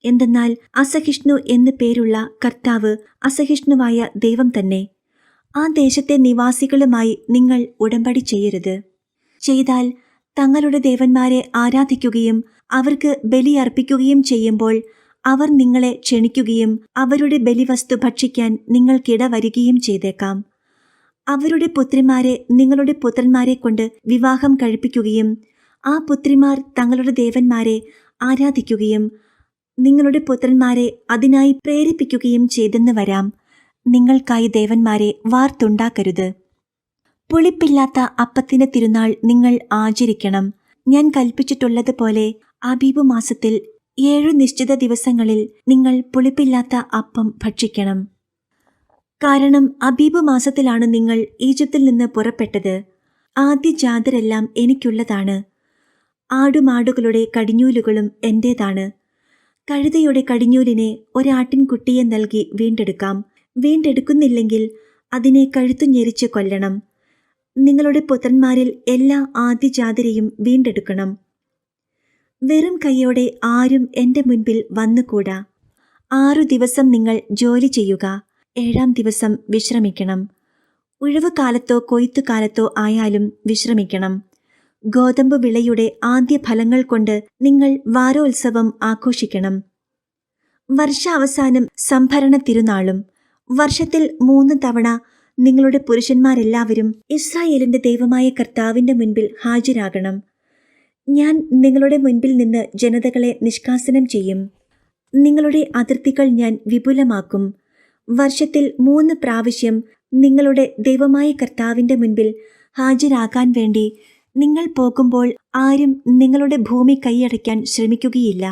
എന്തെന്നാൽ അസഹിഷ്ണു എന്നു പേരുള്ള കർത്താവ് അസഹിഷ്ണുവായ ദൈവം തന്നെ. ആ ദേശത്തെ നിവാസികളുമായി നിങ്ങൾ ഉടമ്പടി ചെയ്യരുത്. ചെയ്താൽ തങ്ങളുടെ ദേവന്മാരെ ആരാധിക്കുകയും അവർക്ക് ബലിയർപ്പിക്കുകയും ചെയ്യുമ്പോൾ അവർ നിങ്ങളെ ക്ഷണിക്കുകയും അവരുടെ ബലിവസ്തു ഭക്ഷിക്കാൻ നിങ്ങൾക്കിട വരികയും ചെയ്തേക്കാം. അവരുടെ പുത്രിമാരെ നിങ്ങളുടെ പുത്രന്മാരെ കൊണ്ട് വിവാഹം കഴിപ്പിക്കുകയും ആ പുത്രിമാർ തങ്ങളുടെ ദേവന്മാരെ ആരാധിക്കുകയും നിങ്ങളുടെ പുത്രന്മാരെ അതിനായി പ്രേരിപ്പിക്കുകയും ചെയ്തെന്ന് വരാം. നിങ്ങൾക്കായി ദേവന്മാരെ വാർത്തുണ്ടാക്കരുത്. പുളിപ്പില്ലാത്ത അപ്പത്തിന്റെ തിരുനാൾ നിങ്ങൾ ആചരിക്കണം. ഞാൻ കൽപ്പിച്ചിട്ടുള്ളതുപോലെ അബീബ് മാസത്തിൽ 7 നിശ്ചിത ദിവസങ്ങളിൽ നിങ്ങൾ പുളിപ്പില്ലാത്ത അപ്പം ഭക്ഷിക്കണം. കാരണം അബീബ് മാസത്തിലാണ് നിങ്ങൾ ഈജിപ്തിൽ നിന്ന് പുറപ്പെട്ടത്. ആദ്യജാതരെല്ലാം എനിക്കുള്ളതാണ്. ആടുമാടുകളുടെ കടിഞ്ഞൂലുകളും എന്റേതാണ്. കഴുതയുടെ കടിഞ്ഞൂലിനെ ഒരാട്ടിൻകുട്ടിയെ നൽകി വീണ്ടെടുക്കാം. വീണ്ടെടുക്കുന്നില്ലെങ്കിൽ അതിനെ കഴുത്തു ഞെരിച്ച് കൊല്ലണം. നിങ്ങളുടെ പുത്രന്മാരിൽ എല്ലാ ആദ്യജാതരെയും വീണ്ടെടുക്കണം. വെറും കൈയോടെ ആരും എന്റെ മുൻപിൽ വന്നുകൂടാ. 6 ദിവസം നിങ്ങൾ ജോലി ചെയ്യുക. 7-ാം ദിവസം വിശ്രമിക്കണം. ഉഴവുകാലത്തോ കൊയ്ത്തുകാലത്തോ ആയാലും വിശ്രമിക്കണം. ഗോതമ്പ് വിളയുടെ ആദ്യ ഫലങ്ങൾ കൊണ്ട് നിങ്ങൾ വാരോത്സവം ആഘോഷിക്കണം. വർഷാവസാനം സംഭരണ തിരുനാളും. വർഷത്തിൽ 3 തവണ നിങ്ങളുടെ പുരുഷന്മാരെല്ലാവരും ഇസ്രായേലിന്റെ ദൈവമായ കർത്താവിന്റെ മുൻപിൽ ഹാജരാകണം. ഞാൻ നിങ്ങളുടെ മുൻപിൽ നിന്ന് ജനതകളെ നിഷ്കാസനം ചെയ്യും. നിങ്ങളുടെ അതിർത്തികൾ ഞാൻ വിപുലമാക്കും. വർഷത്തിൽ 3 പ്രാവശ്യം നിങ്ങളുടെ ദൈവമായ കർത്താവിന്റെ മുൻപിൽ ഹാജരാകാൻ വേണ്ടി നിങ്ങൾ പോകുമ്പോൾ ആരും നിങ്ങളുടെ ഭൂമി കൈയടയ്ക്കാൻ ശ്രമിക്കുകയില്ല.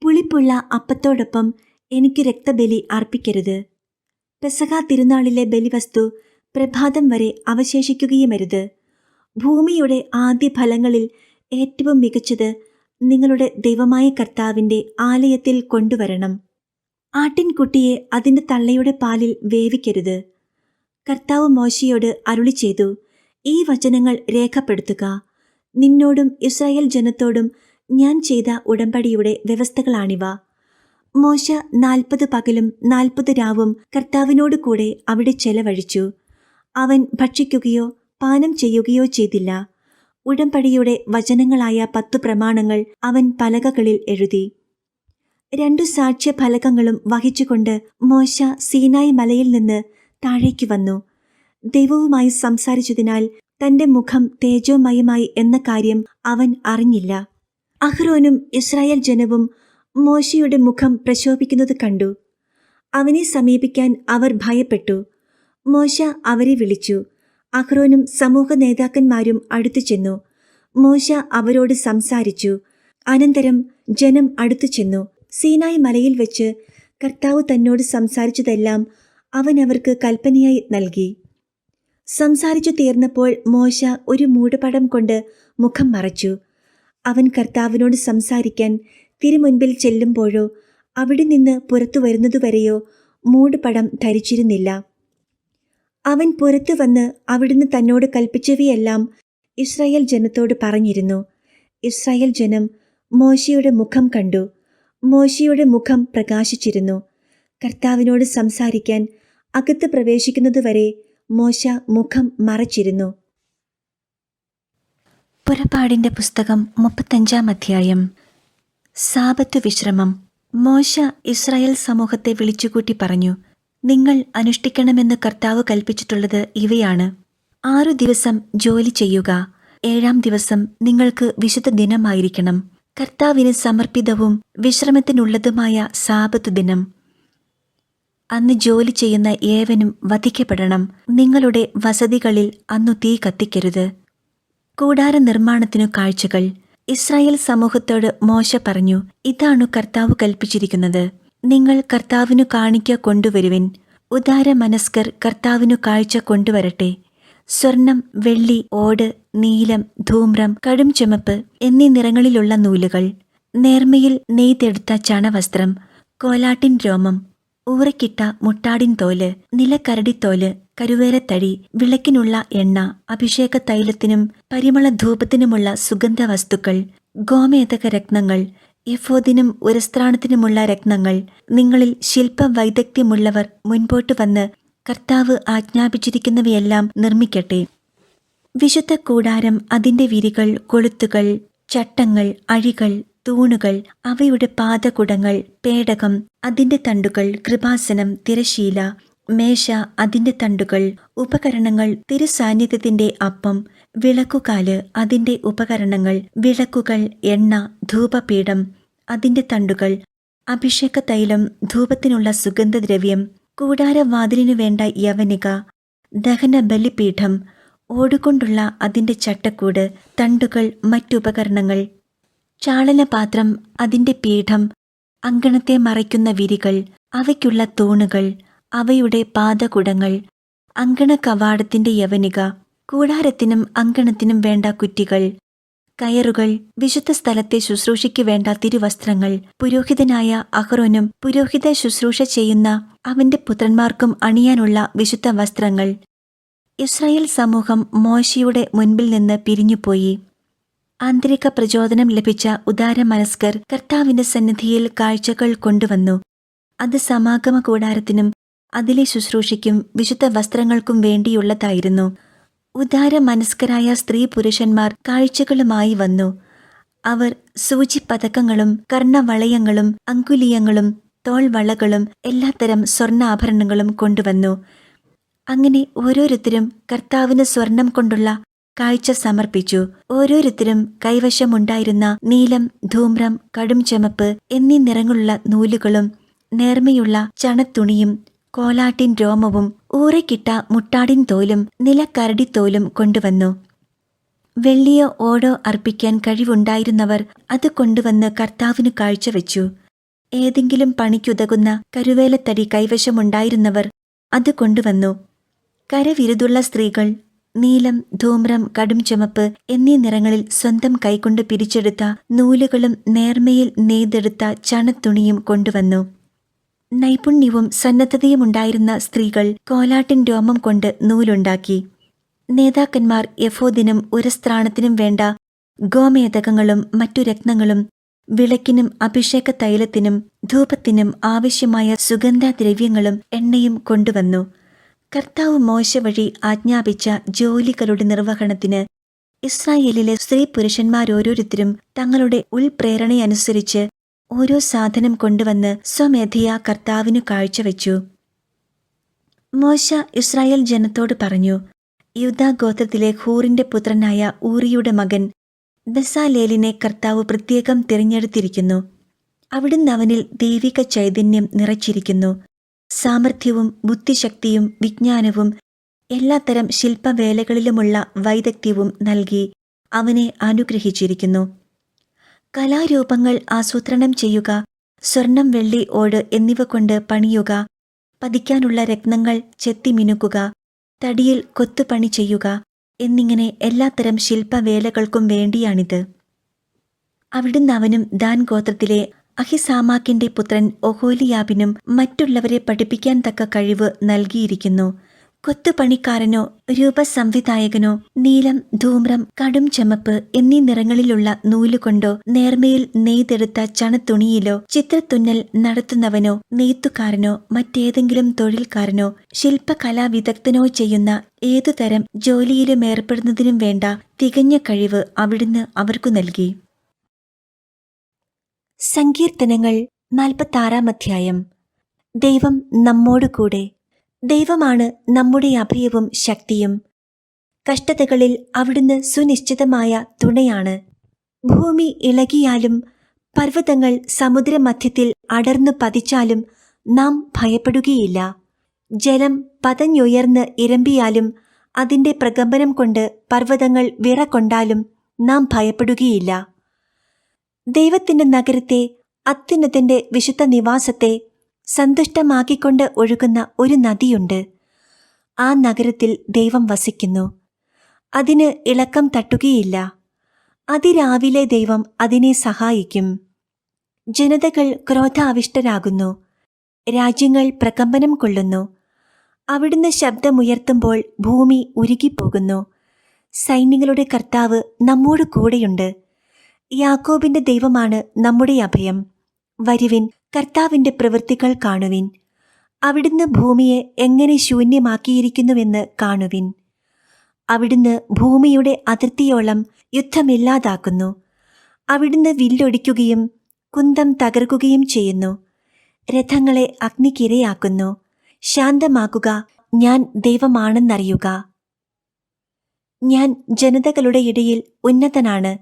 പുളിപ്പുള്ള അപ്പത്തോടൊപ്പം എനിക്ക് രക്തബലി അർപ്പിക്കരുത്. പെസഹ തിരുനാളിലെ ബലിവസ്തു പ്രഭാതം വരെ അവശേഷിക്കുകയുമരുത്. ഭൂമിയുടെ ആദ്യ ഫലങ്ങളിൽ ഏറ്റവും മികച്ചത് നിങ്ങളുടെ ദൈവമായ കർത്താവിന്റെ ആലയത്തിൽ കൊണ്ടുവരണം. ആട്ടിൻകുട്ടിയെ അതിന്റെ തള്ളയുടെ പാലിൽ വേവിക്കരുത്. കർത്താവ് മോശയോട് അരുളി ചെയ്തു, ഈ വചനങ്ങൾ രേഖപ്പെടുത്തുക. നിന്നോടും ഇസ്രായേൽ ജനത്തോടും ഞാൻ ചെയ്ത ഉടമ്പടിയുടെ വ്യവസ്ഥകളാണിവ. മോശ 40 പകലും 40 രാവും കർത്താവിനോട് കൂടെ അവിടെ ചെലവഴിച്ചു. അവൻ ഭക്ഷിക്കുകയോ പാനം ചെയ്യുകയോ ചെയ്തില്ല. ഉടമ്പടിയുടെ വചനങ്ങളായ 10 പ്രമാണങ്ങൾ അവൻ പലകകളിൽ എഴുതി. 2 സാക്ഷ്യഫലകങ്ങളും വഹിച്ചുകൊണ്ട് മോശ സീനായി മലയിൽ നിന്ന് താഴേക്ക് വന്നു. ദൈവവുമായി സംസാരിച്ചതിനാൽ തന്റെ മുഖം തേജോമയമായി എന്ന കാര്യം അവൻ അറിഞ്ഞില്ല. അഹ്റോനും ഇസ്രായേൽ ജനവും മോശയുടെ മുഖം പ്രശോഭിക്കുന്നത് കണ്ടു. അവനെ സമീപിക്കാൻ അവർ ഭയപ്പെട്ടു. മോശ അവരെ വിളിച്ചു. അഹ്റോനും സമൂഹ നേതാക്കന്മാരും അടുത്തു ചെന്നു. മോശ അവരോട് സംസാരിച്ചു. അനന്തരം ജനം അടുത്തു ചെന്നു. സീനായി മലയിൽ വെച്ച് കർത്താവ് തന്നോട് സംസാരിച്ചതെല്ലാം അവൻ അവർക്ക് കൽപ്പനയായി നൽകി. സംസാരിച്ചു തീർന്നപ്പോൾ മോശ ഒരു മൂടുപടം കൊണ്ട് മുഖം മറച്ചു. അവൻ കർത്താവിനോട് സംസാരിക്കാൻ തിരുമുൻപിൽ ചെല്ലുമ്പോഴോ അവിടെ നിന്ന് പുറത്തു വരുന്നതുവരെയോ മൂടുപടം ധരിച്ചിരുന്നില്ല. അവൻ പുറത്തു വന്ന് അവിടുന്ന് തന്നോട് കൽപ്പിച്ചവയെല്ലാം ഇസ്രായേൽ ജനത്തോട് പറഞ്ഞിരുന്നു. ഇസ്രായേൽ ജനം മോശയുടെ മുഖം കണ്ടു. മോശയുടെ മുഖം പ്രകാശിച്ചിരുന്നു. കർത്താവിനോട് സംസാരിക്കാൻ അകത്ത് പ്രവേശിക്കുന്നതുവരെ മോശ മുഖം മറച്ചിരുന്നു. പുറപ്പാടിന്റെ പുസ്തകം 35-ാം അധ്യായം. സാബത്ത് വിശ്രമം. മോശ ഇസ്രായേൽ സമൂഹത്തെ വിളിച്ചുകൂട്ടി പറഞ്ഞു, നിങ്ങൾ അനുഷ്ഠിക്കണമെന്ന് കർത്താവ് കൽപ്പിച്ചിട്ടുള്ളത് ഇവയാണ്. 6 ദിവസം ജോലി ചെയ്യുക. 7-ാം ദിവസം നിങ്ങൾക്ക് വിശുദ്ധ ദിനമായിരിക്കണം, കർത്താവിന് സമർപ്പിതവും വിശ്രമത്തിനുള്ളതുമായ സാബത്ത് ദിനം. അന്ന് ജോലി ചെയ്യുന്ന ഏവനും വധിക്കപ്പെടണം. നിങ്ങളുടെ വസതികളിൽ അന്നു തീ കത്തിക്കരുത്. കൂടാര നിർമ്മാണത്തിനു കാഴ്ചകൾ. ഇസ്രായേൽ സമൂഹത്തോട് മോശ പറഞ്ഞു, ഇതാണു കർത്താവ് കൽപ്പിച്ചിരിക്കുന്നത്. നിങ്ങൾ കർത്താവിനു കാണിക്ക കൊണ്ടുവരുവിൻ. ഉദാരമനസ്കർ കർത്താവിനു കാഴ്ച കൊണ്ടുവരട്ടെ. സ്വർണം, വെള്ളി, ഓട്, നീലം, ധൂമ്രം, കടും ചുമപ്പ് എന്നീ നിറങ്ങളിലുള്ള നൂലുകൾ, നേർമയിൽ നെയ്തെടുത്ത ചണവസ്ത്രം, കോലാട്ടിൻ രോമം, ഊറക്കിട്ട മുട്ടാടിൻ തോല്, നിലക്കരടിത്തോല്, കരുവേലത്തടി, വിളക്കിനുള്ള എണ്ണ, അഭിഷേക തൈലത്തിനും പരിമള ധൂപത്തിനുമുള്ള സുഗന്ധവസ്തുക്കൾ, ഗോമേതക രത്നങ്ങൾ, എഫോദിനും ഉരസ്ത്രാണത്തിനുമുള്ള രത്നങ്ങൾ. നിങ്ങളിൽ ശില്പവൈദഗ്ധ്യമുള്ളവർ മുൻപോട്ട് വന്ന് കർത്താവ് ആജ്ഞാപിച്ചിരിക്കുന്നവയെല്ലാം നിർമ്മിക്കട്ടെ. വിശുദ്ധ കൂടാരം, അതിന്റെ വിരികൾ, കൊളുത്തുകൾ, ചട്ടങ്ങൾ, അഴികൾ, തൂണുകൾ, അവയുടെ പാദകുടങ്ങൾ, പേടകം, അതിന്റെ തണ്ടുകൾ, കൃപാസനം, തിരശീല, മേശ, അതിന്റെ തണ്ടുകൾ, ഉപകരണങ്ങൾ, തിരുസാന്നിധ്യത്തിന്റെ അപ്പം, വിളക്കുകാല്, അതിന്റെ ഉപകരണങ്ങൾ, വിളക്കുകൾ, എണ്ണ, ധൂപപീഠം, അതിന്റെ തണ്ടുകൾ, അഭിഷേക തൈലം, ധൂപത്തിനുള്ള സുഗന്ധദ്രവ്യം, കൂടാരവാതിലിനു വേണ്ട യവനിക, ദഹന ബലിപീഠം, ഓടുകൊണ്ടുള്ള അതിന്റെ ചട്ടക്കൂട്, തണ്ടുകൾ, മറ്റുപകരണങ്ങൾ, ചാളനപാത്രം, അതിന്റെ പീഠം, അങ്കണത്തെ മറയ്ക്കുന്ന വിരികൾ, അവയ്ക്കുള്ള തൂണുകൾ, അവയുടെ പാദകുടങ്ങൾ, അങ്കണ കവാടത്തിന്റെ യവനിക, കൂടാരത്തിനും അങ്കണത്തിനും വേണ്ട കുറ്റികൾ, കയറുകൾ, വിശുദ്ധ സ്ഥലത്തെ ശുശ്രൂഷയ്ക്ക് വേണ്ട തിരുവസ്ത്രങ്ങൾ, പുരോഹിതനായ അഹ്റോനും പുരോഹിത ശുശ്രൂഷ ചെയ്യുന്ന അവന്റെ പുത്രന്മാർക്കും അണിയാനുള്ള വിശുദ്ധ വസ്ത്രങ്ങൾ. ഇസ്രായേൽ സമൂഹം മോശയുടെ മുൻപിൽ നിന്ന് പിരിഞ്ഞുപോയി. ആന്തരിക പ്രചോദനം ലഭിച്ച ഉദാരമനസ്കർ കർത്താവിന്റെ സന്നിധിയിൽ കാഴ്ചകൾ കൊണ്ടുവന്നു. അത് സമാഗമ കൂടാരത്തിനും അതിലെ ശുശ്രൂഷയ്ക്കും വിശുദ്ധ വസ്ത്രങ്ങൾക്കും വേണ്ടിയുള്ളതായിരുന്നു. ഉദാരമനസ്കരായ സ്ത്രീ പുരുഷന്മാർ കാഴ്ചകളുമായി വന്നു. അവർ സൂചിപ്പതക്കങ്ങളും കർണവളയങ്ങളും അങ്കുലീയങ്ങളും തോൾവളകളും എല്ലാത്തരം സ്വർണ്ണാഭരണങ്ങളും കൊണ്ടുവന്നു. അങ്ങനെ ഓരോരുത്തരും കർത്താവിന് സ്വർണം കൊണ്ടുള്ള കാഴ്ച സമർപ്പിച്ചു. ഓരോരുത്തരും കൈവശമുണ്ടായിരുന്ന നീലം, ധൂമ്രം, കടും ചുമപ്പ് എന്നീ നിറങ്ങളുള്ള നൂലുകളും നേർമയുള്ള ചണത്തുണിയും കോലാട്ടിൻ രോമവും ഊറക്കിട്ട മുട്ടാടിൻ തോലും നിലക്കരടിത്തോലും കൊണ്ടുവന്നു. വെള്ളിയോ ഓടോ അർപ്പിക്കാൻ കഴിവുണ്ടായിരുന്നവർ അത് കൊണ്ടുവന്ന് കർത്താവിനു കാഴ്ചവെച്ചു. ഏതെങ്കിലും പണിക്കുതകുന്ന കരുവേലത്തടി കൈവശമുണ്ടായിരുന്നവർ അത് കൊണ്ടുവന്നു. കരവിരുതുള്ള സ്ത്രീകൾ നീലം, ധൂമ്രം, കടും ചുമപ്പ് എന്നീ നിറങ്ങളിൽ സ്വന്തം കൈകൊണ്ട് പിരിച്ചെടുത്ത നൂലുകളും നേർമയിൽ നെയ്തെടുത്ത ചണത്തുണിയും കൊണ്ടുവന്നു. നൈപുണ്യവും സന്നദ്ധതയുമുണ്ടായിരുന്ന സ്ത്രീകൾ കോലാട്ടിൻ രോമം കൊണ്ട് നൂലുണ്ടാക്കി. നേതാക്കന്മാർ എഫോദിനും ഉരസ്ത്രാണത്തിനും വേണ്ട ഗോമേതകങ്ങളും മറ്റു രത്നങ്ങളും വിളക്കിനും അഭിഷേക തൈലത്തിനും ധൂപത്തിനും ആവശ്യമായ സുഗന്ധദ്രവ്യങ്ങളും എണ്ണയും കൊണ്ടുവന്നു. കർത്താവ് മോശ വഴി ആജ്ഞാപിച്ച ജോലികളുടെ നിർവഹണത്തിന് ഇസ്രായേലിലെ സ്ത്രീ പുരുഷന്മാരോരോരുത്തരും തങ്ങളുടെ ഉൾപ്രേരണയനുസരിച്ച് ഓരോ സാധനം കൊണ്ടുവന്ന് സ്വമേധയാ കർത്താവിനു കാഴ്ചവെച്ചു. മോശ ഇസ്രായേൽ ജനത്തോട് പറഞ്ഞു, യൂദാ ഗോത്രത്തിലെ ഹൂറിന്റെ പുത്രനായ ഊറിയുടെ മകൻ ബെസാലേലിനെ കർത്താവ് പ്രത്യേകം തിരഞ്ഞെടുത്തിരിക്കുന്നു. അവിടുന്ന് അവനിൽ ദൈവിക ചൈതന്യം നിറച്ചിരിക്കുന്നു. സാമർഥ്യവും ബുദ്ധിശക്തിയും വിജ്ഞാനവും എല്ലാത്തരം ശില്പവേലകളിലുമുള്ള വൈദഗ്ധ്യവും നൽകി അവനെ അനുഗ്രഹിച്ചിരിക്കുന്നു. കലാരൂപങ്ങൾ ആസൂത്രണം ചെയ്യുക, സ്വർണം, വെള്ളി, ഓട് എന്നിവ കൊണ്ട് പണിയുക, പതിക്കാനുള്ള രത്നങ്ങൾ ചെത്തിമിനുക്കുക, തടിയിൽ കൊത്തുപണി ചെയ്യുക എന്നിങ്ങനെ എല്ലാത്തരം ശില്പവേലകൾക്കും വേണ്ടിയാണിത്. അവിടുന്ന് അവനും ദാൻ ഗോത്രത്തിലെ അഹിസാമാക്കിന്റെ പുത്രൻ ഒഹോലിയാബിനും മറ്റുള്ളവരെ പഠിപ്പിക്കാൻ തക്ക കഴിവ് നൽകിയിരിക്കുന്നു. കൊത്തുപണിക്കാരനോ രൂപസംവിധായകനോ നീലം, ധൂമ്രം, കടും ചുമപ്പ് എന്നീ നിറങ്ങളിലുള്ള നൂലുകൊണ്ടോ നേർമയിൽ നെയ്തെടുത്ത ചണത്തുണിയിലോ ചിത്രത്തുന്നൽ നടത്തുന്നവനോ നെയ്ത്തുകാരനോ മറ്റേതെങ്കിലും തൊഴിൽക്കാരനോ ശില്പകലാവിദഗ്ധനോ ചെയ്യുന്ന ഏതുതരം ജോലിയിലും ഏർപ്പെടുന്നതിനും വേണ്ട തികഞ്ഞ കഴിവ് അവിടുന്ന് അവർക്കു നൽകി. സങ്കീർത്തനങ്ങൾ 46 അധ്യായം. ദൈവം നമ്മോടുകൂടെ. ദൈവമാണ് നമ്മുടെ അഭയവും ശക്തിയും. കഷ്ടതകളിൽ അവിടുന്ന് സുനിശ്ചിതമായ തുണയാണ്. ഭൂമി ഇളകിയാലും പർവ്വതങ്ങൾ സമുദ്രമധ്യത്തിൽ അടർന്നു പതിച്ചാലും നാം ഭയപ്പെടുകയില്ല. ജലം പതഞ്ഞുയർന്ന് ഇരമ്പിയാലും അതിൻ്റെ പ്രകമ്പനം കൊണ്ട് പർവ്വതങ്ങൾ വിറകൊണ്ടാലും നാം ഭയപ്പെടുകയില്ല. ദൈവത്തിൻ്റെ നഗരത്തെ, അത്യുന്നതന്റെ വിശുദ്ധ നിവാസത്തെ സന്തുഷ്ടമാക്കിക്കൊണ്ട് ഒഴുകുന്ന ഒരു നദിയുണ്ട്. ആ നഗരത്തിൽ ദൈവം വസിക്കുന്നു. അതിന് ഇളക്കം തട്ടുകയില്ല. അതിരാവിലെ ദൈവം അതിനെ സഹായിക്കും. ജനതകൾ ക്രോധാവിഷ്ടരാകുന്നു. രാജ്യങ്ങൾ പ്രകമ്പനം കൊള്ളുന്നു. അവിടുന്ന് ശബ്ദമുയർത്തുമ്പോൾ ഭൂമി ഉരുകിപ്പോകുന്നു. സൈന്യങ്ങളുടെ കർത്താവ് നമ്മോട് കൂടെയുണ്ട്. യാക്കോബിന്റെ ദൈവമാണ് നമ്മുടെ അഭയം. വരുവിൻ, കർത്താവിന്റെ പ്രവൃത്തികൾ കാണുവിൻ. അവിടുന്ന് ഭൂമിയെ എങ്ങനെ ശൂന്യമാക്കിയിരിക്കുന്നുവെന്ന് കാണുവിൻ. അവിടുന്ന് ഭൂമിയുടെ അതിർത്തിയോളം യുദ്ധമില്ലാതാക്കുന്നു. അവിടുന്ന് വില്ലൊടിക്കുകയും കുന്തം തകർക്കുകയും ചെയ്യുന്നു. രഥങ്ങളെ അഗ്നിക്കിരയാക്കുന്നു. ശാന്തമാകുക, ഞാൻ ദൈവമാണെന്നറിയുക. ഞാൻ ജനതകളുടെ ഇടയിൽ ഉന്നതനാണ്.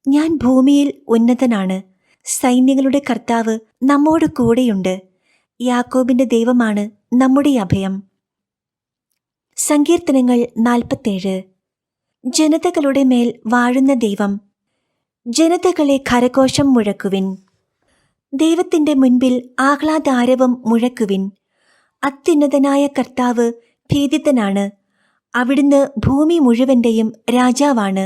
ഞാൻ ഭൂമിയിൽ ഉന്നതനാണ്. സൈന്യങ്ങളുടെ കർത്താവ് നമ്മോട് കൂടെയുണ്ട്. യാക്കോബിന്റെ ദൈവമാണ് നമ്മുടെ അഭയം. സങ്കീർത്തനങ്ങൾ 47. ജനതകളുടെ മേൽ വാഴുന്ന ദൈവം. ജനതകളെ കരഘോഷം മുഴക്കുവിൻ. ദൈവത്തിന്റെ മുൻപിൽ ആഹ്ലാദാരവം മുഴക്കുവിൻ. അത്യുന്നതനായ കർത്താവ് ഭീതിതനാണ്. അവിടുന്ന് ഭൂമി മുഴുവന്റെയും രാജാവാണ്.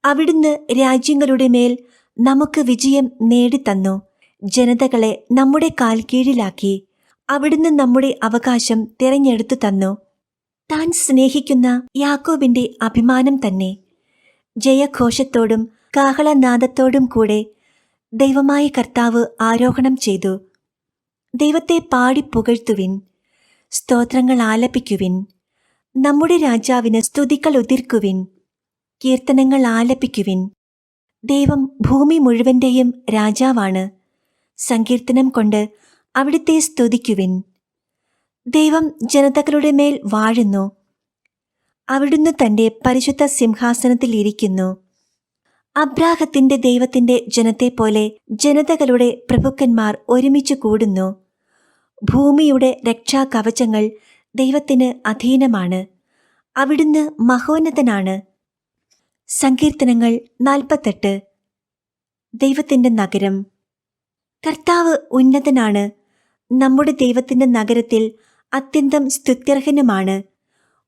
അവിടുന്ന് രാജ്യങ്ങളുടെ മേൽ നമുക്ക് വിജയം നേടിത്തന്നു. ജനതകളെ നമ്മുടെ കാൽ കീഴിലാക്കി. അവിടുന്ന് നമ്മുടെ അവകാശം തിരഞ്ഞെടുത്തു തന്നു. താൻ സ്നേഹിക്കുന്ന യാക്കോബിന്റെ അഭിമാനം തന്നെ. ജയഘോഷത്തോടും കാഹളനാദത്തോടും കൂടെ ദൈവമായ കർത്താവ് ആരോഹണം ചെയ്തു. ദൈവത്തെ പാടിപ്പുകഴ്ത്തുവിൻ. സ്തോത്രങ്ങൾ ആലപിക്കുവിൻ. നമ്മുടെ രാജാവിന് സ്തുതികൾ ഉതിർക്കുവിൻ. കീർത്തനങ്ങൾ ആലപിക്കുവിൻ. ദൈവം ഭൂമി മുഴുവന്റെയും രാജാവാണ്. സങ്കീർത്തനം കൊണ്ട് അവിടുത്തെ സ്തുതിക്കുവിൻ. ദൈവം ജനതകളുടെ മേൽ വാഴുന്നു. അവിടുന്ന് തന്റെ പരിശുദ്ധ സിംഹാസനത്തിൽ ഇരിക്കുന്നു. അബ്രാഹത്തിന്റെ ദൈവത്തിന്റെ ജനത്തെപ്പോലെ ജനതകളുടെ പ്രഭുക്കന്മാർ ഒരുമിച്ച് കൂടുന്നു. ഭൂമിയുടെ രക്ഷാകവചങ്ങൾ ദൈവത്തിന് അധീനമാണ്. അവിടുന്ന് മഹോന്നതനാണ്. സങ്കീർത്തനങ്ങൾ 48. ദൈവത്തിന്റെ നഗരം. കർത്താവ് ഉന്നതനാണ്. നമ്മുടെ ദൈവത്തിന്റെ നഗരത്തിൽ അത്യന്തം സ്തുത്യർഹനുമാണ്.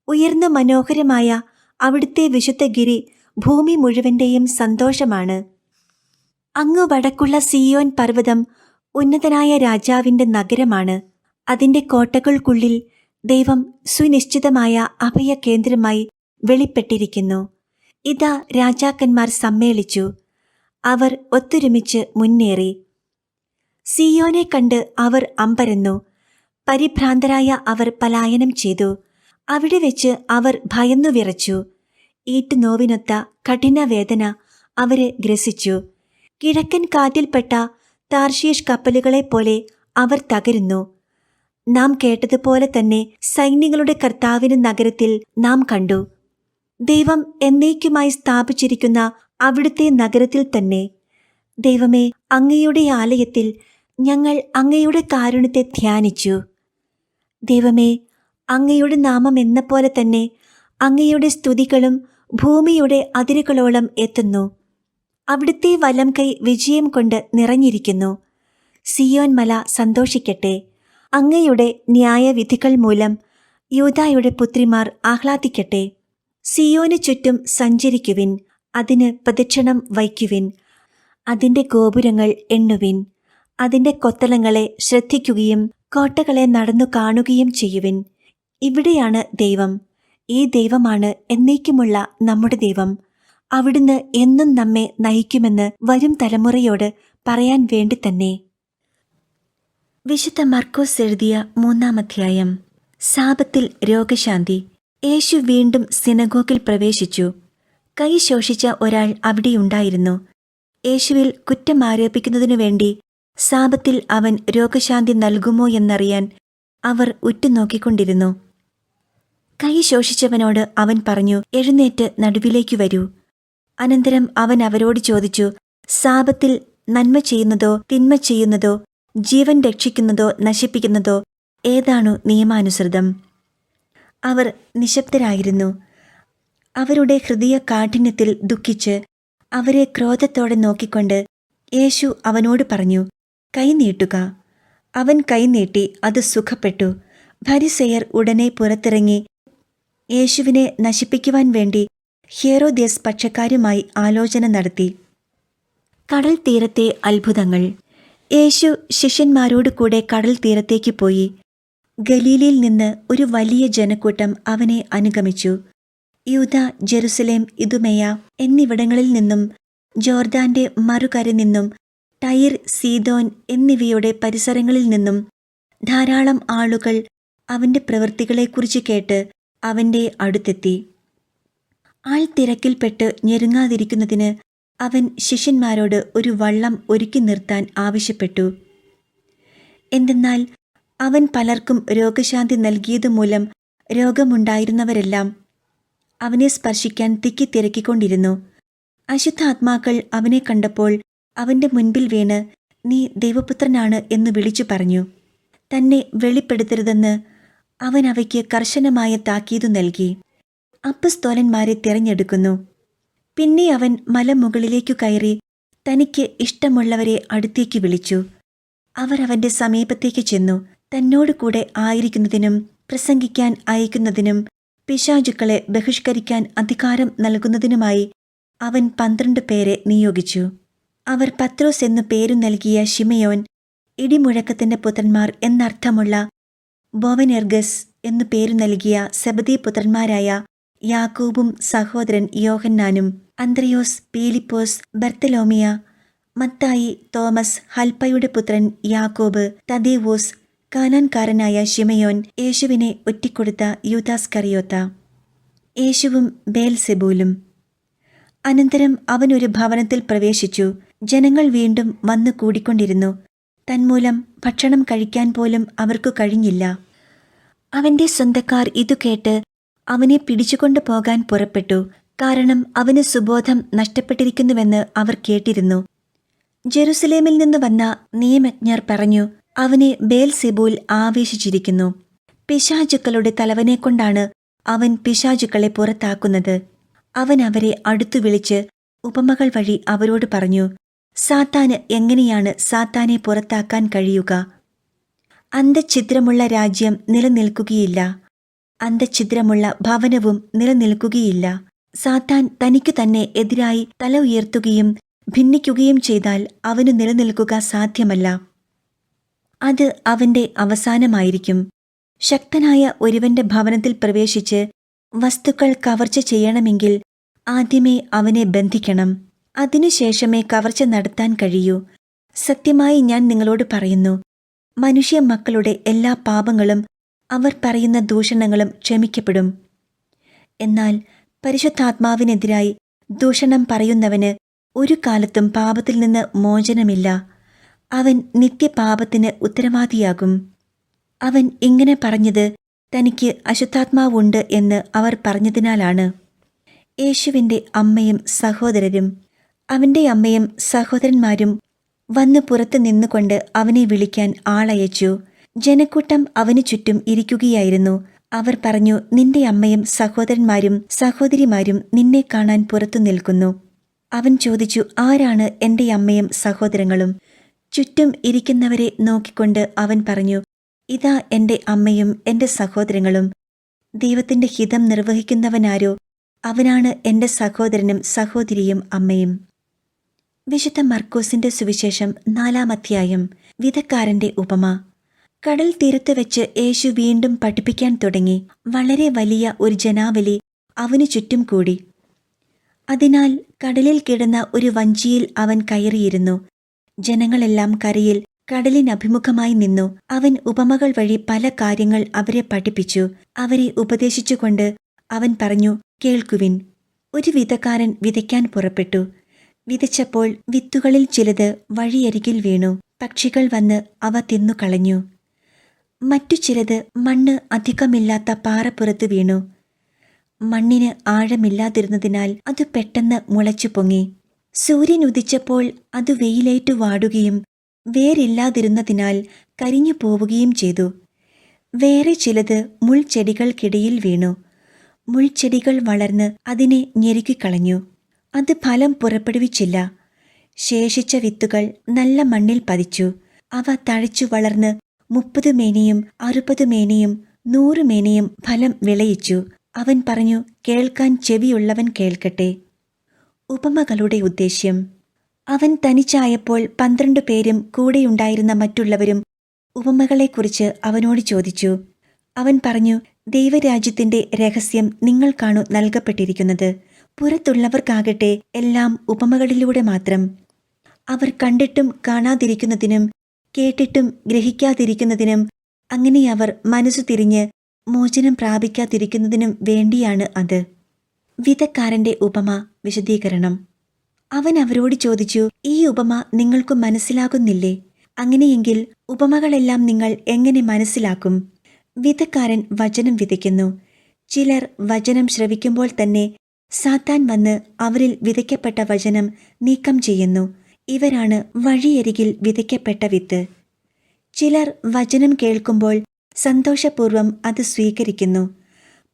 ഉയർന്ന മനോഹരമായ അവിടുത്തെ വിശുദ്ധഗിരി ഭൂമി മുഴുവന്റെയും സന്തോഷമാണ്. അങ്ങ് വടക്കുള്ള സിയോൻ പർവ്വതം ഉന്നതനായ രാജാവിന്റെ നഗരമാണ്. അതിന്റെ കോട്ടകൾക്കുള്ളിൽ ദൈവം സുനിശ്ചിതമായ അഭയകേന്ദ്രമായി വെളിപ്പെട്ടിരിക്കുന്നു. ഇതാ രാജാക്കന്മാർ സമ്മേളിച്ചു. അവർ ഒത്തൊരുമിച്ച് മുന്നേറി. സിയോനെ കണ്ട് അവർ അമ്പരന്നു. പരിഭ്രാന്തരായ അവർ പലായനം ചെയ്തു. അവിടെ വെച്ച് അവർ ഭയന്നു വിറച്ചു. ഈറ്റുനോവിനൊത്ത കഠിനവേദന അവരെ ഗ്രസിച്ചു. കിഴക്കൻ കാറ്റിൽപ്പെട്ട താർഷീഷ് കപ്പലുകളെപ്പോലെ അവർ തകരുന്നു. നാം കേട്ടതുപോലെ തന്നെ സൈന്യങ്ങളുടെ കർത്താവിന്റെ നഗരത്തിൽ നാം കണ്ടു. ദൈവം എന്നേക്കുമായി സ്ഥാപിച്ചിരിക്കുന്ന അവിടുത്തെ നഗരത്തിൽ തന്നെ. ദൈവമേ, അങ്ങയുടെ ആലയത്തിൽ ഞങ്ങൾ അങ്ങയുടെ കാരുണ്യത്തെ ധ്യാനിച്ചു. ദൈവമേ, അങ്ങയുടെ നാമം എന്നപോലെ തന്നെ അങ്ങയുടെ സ്തുതികളും ഭൂമിയുടെ അതിരുകളോളം എത്തുന്നു. അവിടുത്തെ വലം കൈ വിജയം കൊണ്ട് നിറഞ്ഞിരിക്കുന്നു. സിയോൻ മല സന്തോഷിക്കട്ടെ. അങ്ങയുടെ ന്യായവിധികൾ മൂലം യൂദായുടെ പുത്രിമാർ ആഹ്ലാദിക്കട്ടെ. സിയോന് ചുറ്റും സഞ്ചരിക്കുവിൻ. അതിന് പ്രദക്ഷിണം വയ്ക്കുവിൻ. അതിൻ്റെ ഗോപുരങ്ങൾ എണ്ണുവിൻ. അതിൻ്റെ കൊത്തളങ്ങളെ ശ്രദ്ധിക്കുകയും കോട്ടകളെ നടന്നു കാണുകയും ചെയ്യുവിൻ. ഇവിടെയാണ് ദൈവം. ഈ ദൈവമാണ് എന്നേക്കുമുള്ള നമ്മുടെ ദൈവം. അവിടുന്ന് എന്നും നമ്മെ നയിക്കുമെന്ന് വരും തലമുറയോട് പറയാൻ വേണ്ടി തന്നെ. വിശുദ്ധ മർക്കോസ് എഴുതിയ 3-ാം അധ്യായം. സാപത്തിൽ രോഗശാന്തി. യേശു വീണ്ടും സിനഗോഗിൽ പ്രവേശിച്ചു. കൈ ശോഷിച്ച ഒരാൾ അവിടെയുണ്ടായിരുന്നു. യേശുവിൽ കുറ്റം ആരോപിക്കുന്നതിനു വേണ്ടി സാപത്തിൽ അവൻ രോഗശാന്തി നൽകുമോ എന്നറിയാൻ അവർ ഉറ്റുനോക്കിക്കൊണ്ടിരുന്നു. കൈ ശോഷിച്ചവനോട് അവൻ പറഞ്ഞു, എഴുന്നേറ്റ് നടുവിലേക്ക് വരൂ. അനന്തരം അവൻ അവരോട് ചോദിച്ചു, സാപത്തിൽ നന്മ ചെയ്യുന്നതോ തിന്മ ചെയ്യുന്നതോ ജീവൻ രക്ഷിക്കുന്നതോ നശിപ്പിക്കുന്നതോ ഏതാണു നിയമാനുസൃതം? അവർ നിശബ്ദരായിരുന്നു. അവരുടെ ഹൃദയ കാഠിന്യത്തിൽ ദുഃഖിച്ച് അവരെ ക്രോധത്തോടെ നോക്കിക്കൊണ്ട് യേശു അവനോട് പറഞ്ഞു, കൈ നീട്ടുക. അവൻ കൈ നീട്ടി, അത് സുഖപ്പെട്ടു. ഫരിസേയർ ഉടനെ പുറത്തിറങ്ങി യേശുവിനെ നശിപ്പിക്കുവാൻ വേണ്ടി ഹേറോദ്യസ് പക്ഷക്കാരുമായി ആലോചന നടത്തി. കടൽ തീരത്തെ അത്ഭുതങ്ങൾ. യേശു ശിഷ്യന്മാരോട് കൂടെ കടൽ തീരത്തേക്ക് പോയി. ഗലീലയിൽ നിന്ന് ഒരു വലിയ ജനക്കൂട്ടം അവനെ അനുഗമിച്ചു. യൂദ, ജെറുസലേം, ഇദുമേയ എന്നിവിടങ്ങളിൽ നിന്നും ജോർദാന്റെ മറുകരയിൽ നിന്നും ടൈർ, സീദോൻ എന്നിവയുടെ പരിസരങ്ങളിൽ നിന്നും ധാരാളം ആളുകൾ അവന്റെ പ്രവൃത്തികളെക്കുറിച്ച് കേട്ട് അവന്റെ അടുത്തെത്തി. ആൾത്തിരക്കിൽപ്പെട്ട് ഞെരുങ്ങാതിരിക്കുന്നതിന് അവൻ ശിഷ്യന്മാരോട് ഒരു വള്ളം ഒരുക്കി നിർത്താൻ ആവശ്യപ്പെട്ടു. എന്തെന്നാൽ അവൻ പലർക്കും രോഗശാന്തി നൽകിയതുമൂലം രോഗമുണ്ടായിരുന്നവരെല്ലാം അവനെ സ്പർശിക്കാൻ തിക്കിത്തിരക്കിക്കൊണ്ടിരുന്നു. അശുദ്ധാത്മാക്കൾ അവനെ കണ്ടപ്പോൾ അവന്റെ മുൻപിൽ വീണ്, നീ ദൈവപുത്രനാണ് എന്ന് വിളിച്ചു പറഞ്ഞു. തന്നെ വെളിപ്പെടുത്തരുതെന്ന് അവൻ അവയ്ക്ക് കർശനമായ താക്കീതു നൽകി. അപ്പസ്തോലന്മാരെ തിരഞ്ഞെടുക്കുന്നു. പിന്നെ അവൻ മലമുകളിലേക്കു കയറി തനിക്ക് ഇഷ്ടമുള്ളവരെ അടുത്തേക്ക് വിളിച്ചു. അവർ അവന്റെ സമീപത്തേക്ക് ചെന്നു. തന്നോട് കൂടെ ആയിരിക്കുന്നതിനും പ്രസംഗിക്കാൻ അയക്കുന്നതിനും പിശാചുക്കളെ ബഹിഷ്കരിക്കാൻ അധികാരം നൽകുന്നതിനുമായി അവൻ 12 പേരെ നിയോഗിച്ചു. അവർ പത്രോസ് എന്നു പേരു നൽകിയ ശിമയോൻ, ഇടിമുഴക്കത്തിന്റെ പുത്രന്മാർ എന്നർത്ഥമുള്ള ബോവനെർഗസ് എന്നു പേരു നൽകിയ സെബദി പുത്രന്മാരായ യാക്കോബും സഹോദരൻ യോഹന്നാനും, അന്ത്രയോസ്, പീലിപ്പോസ്, ബർത്തലോമിയ, മത്തായി, തോമസ്, ഹൽപ്പയുടെ പുത്രൻ യാക്കോബ്, തദേവോസ്, കാനാൻകാരനായ ശിമയോൻ, യേശുവിനെ ഒറ്റിക്കൊടുത്ത യൂദാസ്കറിയോത്ത, യേശുവും ബേൽസെബൂലും. അനന്തരം അവൻ ഒരു ഭവനത്തിൽ പ്രവേശിച്ചു. ജനങ്ങൾ വീണ്ടും വന്നു കൂടിക്കൊണ്ടിരുന്നു. തന്മൂലം ഭക്ഷണം കഴിക്കാൻ പോലും അവർക്കു കഴിഞ്ഞില്ല. അവന്റെ സ്വന്തക്കാർ ഇതു കേട്ട് അവനെ പിടിച്ചുകൊണ്ടു പോകാൻ പുറപ്പെട്ടു. കാരണം അവന് സുബോധം നഷ്ടപ്പെട്ടിരിക്കുന്നുവെന്ന് അവർ കേട്ടിരുന്നു. ജെറുസലേമിൽ നിന്ന് വന്ന നിയമജ്ഞർ പറഞ്ഞു, അവനെ ബേൽസെബൂൽ ആവേശിച്ചിരിക്കുന്നു. പിശാചുക്കളുടെ തലവനെക്കൊണ്ടാണ് അവൻ പിശാചുക്കളെ പുറത്താക്കുന്നത്. അവൻ അവരെ അടുത്തു വിളിച്ച് ഉപമകൾ വഴി അവരോട് പറഞ്ഞു, സാത്താന് എങ്ങനെയാണ് സാത്താനെ പുറത്താക്കാൻ കഴിയുക? അന്തഛിദ്രമുള്ള രാജ്യം നിലനിൽക്കുകയില്ല, അന്തഛിദ്രമുള്ള ഭവനവും നിലനിൽക്കുകയില്ല. സാത്താൻ തനിക്കു തന്നെ എതിരായി തല ഉയർത്തുകയും ഭിന്നിക്കുകയും ചെയ്താൽ അവനു നിലനിൽക്കുക സാധ്യമല്ല. അത് അവന്റെ അവസാനമായിരിക്കും. ശക്തനായ ഒരുവന്റെ ഭവനത്തിൽ പ്രവേശിച്ച് വസ്തുക്കൾ കവർച്ച ചെയ്യണമെങ്കിൽ ആദ്യമേ അവനെ ബന്ധിക്കണം. അതിനുശേഷമേ കവർച്ച നടത്താൻ കഴിയൂ. സത്യമായി ഞാൻ നിങ്ങളോട് പറയുന്നു, മനുഷ്യ മക്കളുടെ എല്ലാ പാപങ്ങളും അവർ പറയുന്ന ദൂഷണങ്ങളും ക്ഷമിക്കപ്പെടും. എന്നാൽ പരിശുദ്ധാത്മാവിനെതിരായി ദൂഷണം പറയുന്നവന് ഒരു കാലത്തും പാപത്തിൽ നിന്ന് മോചനമില്ല. അവൻ നിത്യപാപത്തിന് ഉത്തരവാദിയാകും. അവൻ ഇങ്ങനെ പറഞ്ഞത് തനിക്ക് അശുദ്ധാത്മാവുണ്ട് എന്ന് അവർ പറഞ്ഞതിനാലാണ്. യേശുവിൻ്റെ അമ്മയും സഹോദരരും അവന്റെ അമ്മയും സഹോദരന്മാരും വന്നു പുറത്തു നിന്നുകൊണ്ട് അവനെ വിളിക്കാൻ ആളയച്ചു. ജനക്കൂട്ടം അവനു ചുറ്റും ഇരിക്കുകയായിരുന്നു. അവർ പറഞ്ഞു, നിന്റെ അമ്മയും സഹോദരന്മാരും സഹോദരിമാരും നിന്നെ കാണാൻ പുറത്തു നിൽക്കുന്നു. അവൻ ചോദിച്ചു, ആരാണ് എൻ്റെ അമ്മയും സഹോദരങ്ങളും? ചുറ്റും ഇരിക്കുന്നവരെ നോക്കിക്കൊണ്ട് അവൻ പറഞ്ഞു, ഇതാ എൻ്റെ അമ്മയും എൻ്റെ സഹോദരങ്ങളും. ദൈവത്തിൻ്റെ ഹിതം നിർവഹിക്കുന്നവനാരോ അവനാണ് എൻ്റെ സഹോദരനും സഹോദരിയും അമ്മയും. വിശുദ്ധ മർക്കോസിന്റെ സുവിശേഷം 4-ാം അധ്യായം. വിധക്കാരന്റെ ഉപമ. കടൽ തീരത്ത് വെച്ച് യേശു വീണ്ടും പഠിപ്പിക്കാൻ തുടങ്ങി. വളരെ വലിയ ഒരു ജനാവലി അവനു ചുറ്റും കൂടി. അതിനാൽ കടലിൽ കിടന്ന ഒരു വഞ്ചിയിൽ അവൻ കയറിയിരുന്നു. ജനങ്ങളെല്ലാം കരയിൽ കടലിനഭിമുഖമായി നിന്നു. അവൻ ഉപമകൾ വഴി പല കാര്യങ്ങൾ അവരെ പഠിപ്പിച്ചു. അവരെ ഉപദേശിച്ചുകൊണ്ട് അവൻ പറഞ്ഞു, കേൾക്കുവിൻ. ഒരു വിതക്കാരൻ വിതയ്ക്കാൻ പുറപ്പെട്ടു. വിതച്ചപ്പോൾ വിത്തുകളിൽ ചിലത് വഴിയരികിൽ വീണു. പക്ഷികൾ വന്ന് അവ തിന്നുകളഞ്ഞു. മറ്റു ചിലത് മണ്ണ് അധികമില്ലാത്ത പാറപ്പുറത്ത് വീണു. മണ്ണിന് ആഴമില്ലാതിരുന്നതിനാൽ അത് പെട്ടെന്ന് മുളച്ചു പൊങ്ങി. സൂര്യൻ ഉദിച്ചപ്പോൾ അത് വെയിലേറ്റു വാടുകയും വേരില്ലാതിരുന്നതിനാൽ കരിഞ്ഞു പോവുകയും ചെയ്തു. വേറെ ചിലത് മുൾച്ചെടികൾക്കിടയിൽ വീണു. മുൾച്ചെടികൾ വളർന്ന് അതിനെ ഞെരുക്കിക്കളഞ്ഞു. അത് ഫലം പുറപ്പെടുവിച്ചില്ല. ശേഷിച്ച വിത്തുകൾ നല്ല മണ്ണിൽ പതിച്ചു. അവ തഴച്ചു വളർന്ന് 30 മേനിയും 60 മേനിയും 100 മേനിയും ഫലം വിളയിച്ചു. അവൻ പറഞ്ഞു, കേൾക്കാൻ ചെവിയുള്ളവൻ കേൾക്കട്ടെ. ഉപമകളുടെ ഉദ്ദേശ്യം. അവൻ തനിച്ചായപ്പോൾ 12 പേരും കൂടെയുണ്ടായിരുന്ന മറ്റുള്ളവരും ഉപമകളെക്കുറിച്ച് അവനോട് ചോദിച്ചു. അവൻ പറഞ്ഞു, ദൈവരാജ്യത്തിന്റെ രഹസ്യം നിങ്ങൾക്കാണു നൽകപ്പെട്ടിരിക്കുന്നത്. പുറത്തുള്ളവർക്കാകട്ടെ എല്ലാം ഉപമകളിലൂടെ മാത്രം. അവർ കണ്ടിട്ടും കാണാതിരിക്കുന്നതിനും കേട്ടിട്ടും ഗ്രഹിക്കാതിരിക്കുന്നതിനും അങ്ങനെ അവർ മനസ്സു തിരിഞ്ഞ് മോചനം പ്രാപിക്കാതിരിക്കുന്നതിനും വേണ്ടിയാണ് അത്. വിതക്കാരന്റെ ഉപമ വിശദീകരണം. അവൻ അവരോട് ചോദിച്ചു, ഈ ഉപമ നിങ്ങൾക്ക് മനസ്സിലാകുന്നില്ലേ? അങ്ങനെയെങ്കിൽ ഉപമകളെല്ലാം നിങ്ങൾ എങ്ങനെ മനസ്സിലാക്കും? വിതക്കാരൻ വചനം വിതയ്ക്കുന്നു. ചിലർ വചനം ശ്രവിക്കുമ്പോൾ തന്നെ സാത്താൻ വന്ന് അവരിൽ വിതയ്ക്കപ്പെട്ട വചനം നീക്കം ചെയ്യുന്നു. ഇവരാണ് വഴിയരികിൽ വിതയ്ക്കപ്പെട്ട വിത്ത്. ചിലർ വചനം കേൾക്കുമ്പോൾ സന്തോഷപൂർവ്വം അത് സ്വീകരിക്കുന്നു.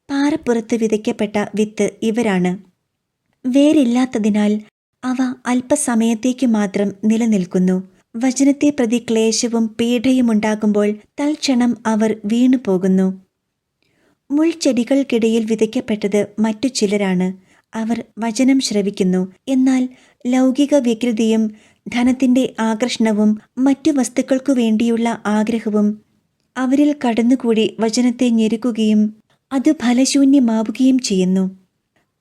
പാറപ്പുറത്ത് വിതയ്ക്കപ്പെട്ട വിത്ത് ഇവരാണ്. വേരില്ലാത്തതിനാൽ അവ അല്പസമയത്തേക്കു മാത്രം നിലനിൽക്കുന്നു. വചനത്തെ പ്രതി ക്ലേശവും പീഡയുമുണ്ടാകുമ്പോൾ തൽക്ഷണം അവർ വീണുപോകുന്നു. മുൾച്ചെടികൾക്കിടയിൽ വിതയ്ക്കപ്പെട്ടത് മറ്റു ചിലരാണ്. അവർ വചനം ശ്രവിക്കുന്നു. എന്നാൽ ലൗകിക വികൃതിയും ധനത്തിന്റെ ആകർഷണവും മറ്റു വസ്തുക്കൾക്കു വേണ്ടിയുള്ള ആഗ്രഹവും അവരിൽ കടന്നുകൂടി വചനത്തെ ഞെരുക്കുകയും അത് ഫലശൂന്യമാവുകയും ചെയ്യുന്നു.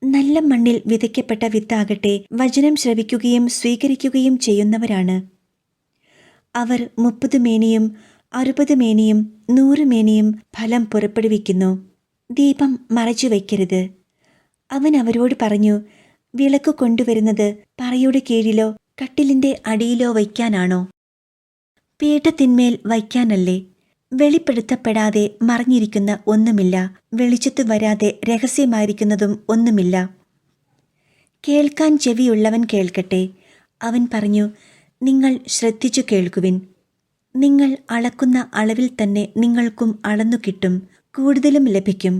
നല്ല മണ്ണിൽ വിതയ്ക്കപ്പെട്ട വിത്താകട്ടെ വചനം ശ്രവിക്കുകയും സ്വീകരിക്കുകയും ചെയ്യുന്നവരാണ്. അവർ 30 മേനിയും 60 മേനിയും 100 മേനിയും ഫലം പുറപ്പെടുവിക്കുന്നു. ദീപം മറച്ചു വയ്ക്കരുത്. അവൻ അവരോട് പറഞ്ഞു, വിളക്ക് കൊണ്ടുവരുന്നത് പറയുടെ കീഴിലോ കട്ടിലിന്റെ അടിയിലോ വയ്ക്കാനാണോ? പീഠത്തിന്മേൽ വയ്ക്കാനല്ലേ? വെളിപ്പെടുത്തപ്പെടാതെ മറഞ്ഞിരിക്കുന്ന ഒന്നുമില്ല, വെളിച്ചത്തു വരാതെ രഹസ്യമായിരിക്കുന്നതും ഒന്നുമില്ല. കേൾക്കാൻ ചെവിയുള്ളവൻ കേൾക്കട്ടെ. അവൻ പറഞ്ഞു, നിങ്ങൾ ശ്രദ്ധിച്ചു കേൾക്കുവിൻ. നിങ്ങൾ അളക്കുന്ന അളവിൽ തന്നെ നിങ്ങൾക്കും അളന്നു കിട്ടും, കൂടുതലും ലഭിക്കും.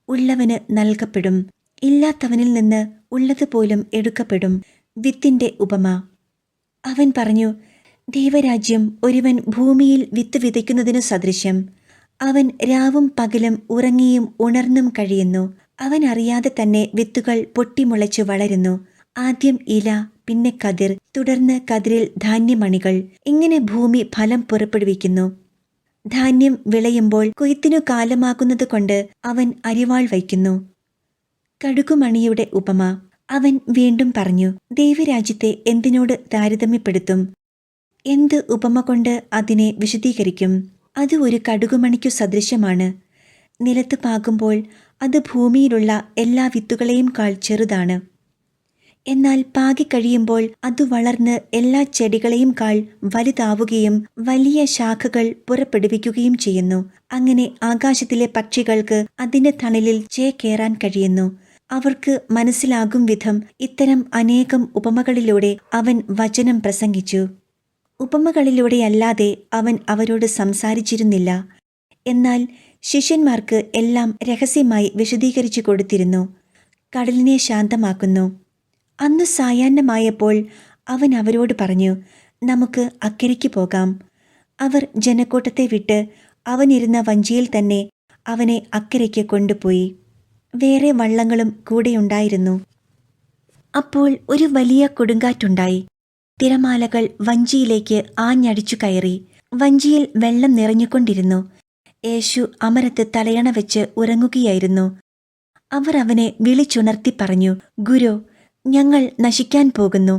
ഉള്ളവന് നൽകപ്പെടും, ഇല്ലാത്തവനിൽ നിന്ന് ഉള്ളതുപോലും എടുക്കപ്പെടും. വിത്തിന്റെ ഉപമ. അവൻ പറഞ്ഞു, ദൈവരാജ്യം ഒരുവൻ ഭൂമിയിൽ വിത്ത് വിതയ്ക്കുന്നതിനു സദൃശ്യം. അവൻ രാവും പകലും ഉറങ്ങിയും ഉണർന്നും കഴിയുന്നു. അവൻ അറിയാതെ തന്നെ വിത്തുകൾ പൊട്ടിമുളച്ചു വളരുന്നു. ആദ്യം ഇല, പിന്നെ കതിർ, തുടർന്ന് കതിരിൽ ധാന്യമണികൾ. ഇങ്ങനെ ഭൂമി ഫലം പുറപ്പെടുവിക്കുന്നു. ധാന്യം വിളയുമ്പോൾ കൊയ്ത്തിനു കാലമാകുന്നത് കൊണ്ട് അവൻ അരിവാൾ വയ്ക്കുന്നു. കടുകുമണിയുടെ ഉപമ. അവൻ വീണ്ടും പറഞ്ഞു, ദൈവരാജ്യത്തെ എന്തിനോട് താരതമ്യപ്പെടുത്തും? എന്ത് ഉപമ കൊണ്ട് അതിനെ വിശദീകരിക്കും? അത് ഒരു കടുകുമണിക്കു സദൃശ്യമാണ്. നിലത്ത് പാകുമ്പോൾ അത് ഭൂമിയിലുള്ള എല്ലാ വിത്തുകളെയും കാൾ ചെറുതാണ്. എന്നാൽ പാകിക്കഴിയുമ്പോൾ അത് വളർന്ന് എല്ലാ ചെടികളെയും കാൾ വലുതാവുകയും വലിയ ശാഖകൾ പുറപ്പെടുവിക്കുകയും ചെയ്യുന്നു. അങ്ങനെ ആകാശത്തിലെ പക്ഷികൾക്ക് അതിന്റെ തണലിൽ ചേക്കേറാൻ കഴിയുന്നു. അവർക്ക് മനസ്സിലാകും വിധം ഇത്തരം അനേകം ഉപമകളിലൂടെ അവൻ വചനം പ്രസംഗിച്ചു. ഉപമകളിലൂടെയല്ലാതെ അവൻ അവരോട് സംസാരിച്ചിരുന്നില്ല. എന്നാൽ ശിഷ്യന്മാർക്ക് എല്ലാം രഹസ്യമായി വിശദീകരിച്ചു കൊടുത്തിരുന്നു. കടലിനെ ശാന്തമാക്കുന്നു. അന്ന് സായാഹ്നമായപ്പോൾ അവൻ അവരോട് പറഞ്ഞു, നമുക്ക് അക്കരയ്ക്ക് പോകാം. അവർ ജനക്കൂട്ടത്തെ വിട്ട് അവനിരുന്ന വഞ്ചിയിൽ തന്നെ അവനെ അക്കരയ്ക്ക് കൊണ്ടുപോയി. വേറെ വള്ളങ്ങളും കൂടെയുണ്ടായിരുന്നു. അപ്പോൾ ഒരു വലിയ കൊടുങ്കാറ്റുണ്ടായി. തിരമാലകൾ വഞ്ചിയിലേക്ക് ആഞ്ഞടിച്ചു കയറി. വഞ്ചിയിൽ വെള്ളം നിറഞ്ഞുകൊണ്ടിരുന്നു. യേശു അമരത്ത് തലയണ വെച്ച് ഉറങ്ങുകയായിരുന്നു. അവർ അവനെ വിളിച്ചുണർത്തി പറഞ്ഞു, ഗുരു, ഞങ്ങൾ നശിക്കാൻ പോകുന്നു.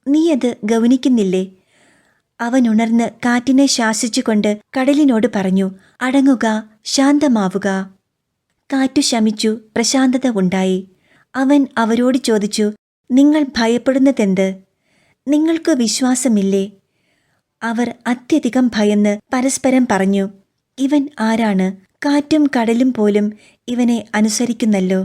നീ അത് ഗൗനിക്കുന്നില്ലേ? അവൻ ഉണർന്ന് കാറ്റിനെ ശാസിച്ചുകൊണ്ട് കടലിനോട് പറഞ്ഞു, അടങ്ങുക, ശാന്തമാവുക. കാറ്റു ശമിച്ചു, പ്രശാന്തത ഉണ്ടായി. അവൻ അവരോട് ചോദിച്ചു, നിങ്ങൾ ഭയപ്പെടുന്നതെന്ത്? നിങ്ങൾക്ക് വിശ്വാസമില്ലേ? അവർ അത്യധികം ഭയന്ന് പരസ്പരം പറഞ്ഞു, ഇവൻ ആരാണ്? കാറ്റും കടലും പോലും ഇവനെ അനുസരിക്കുന്നല്ലോ.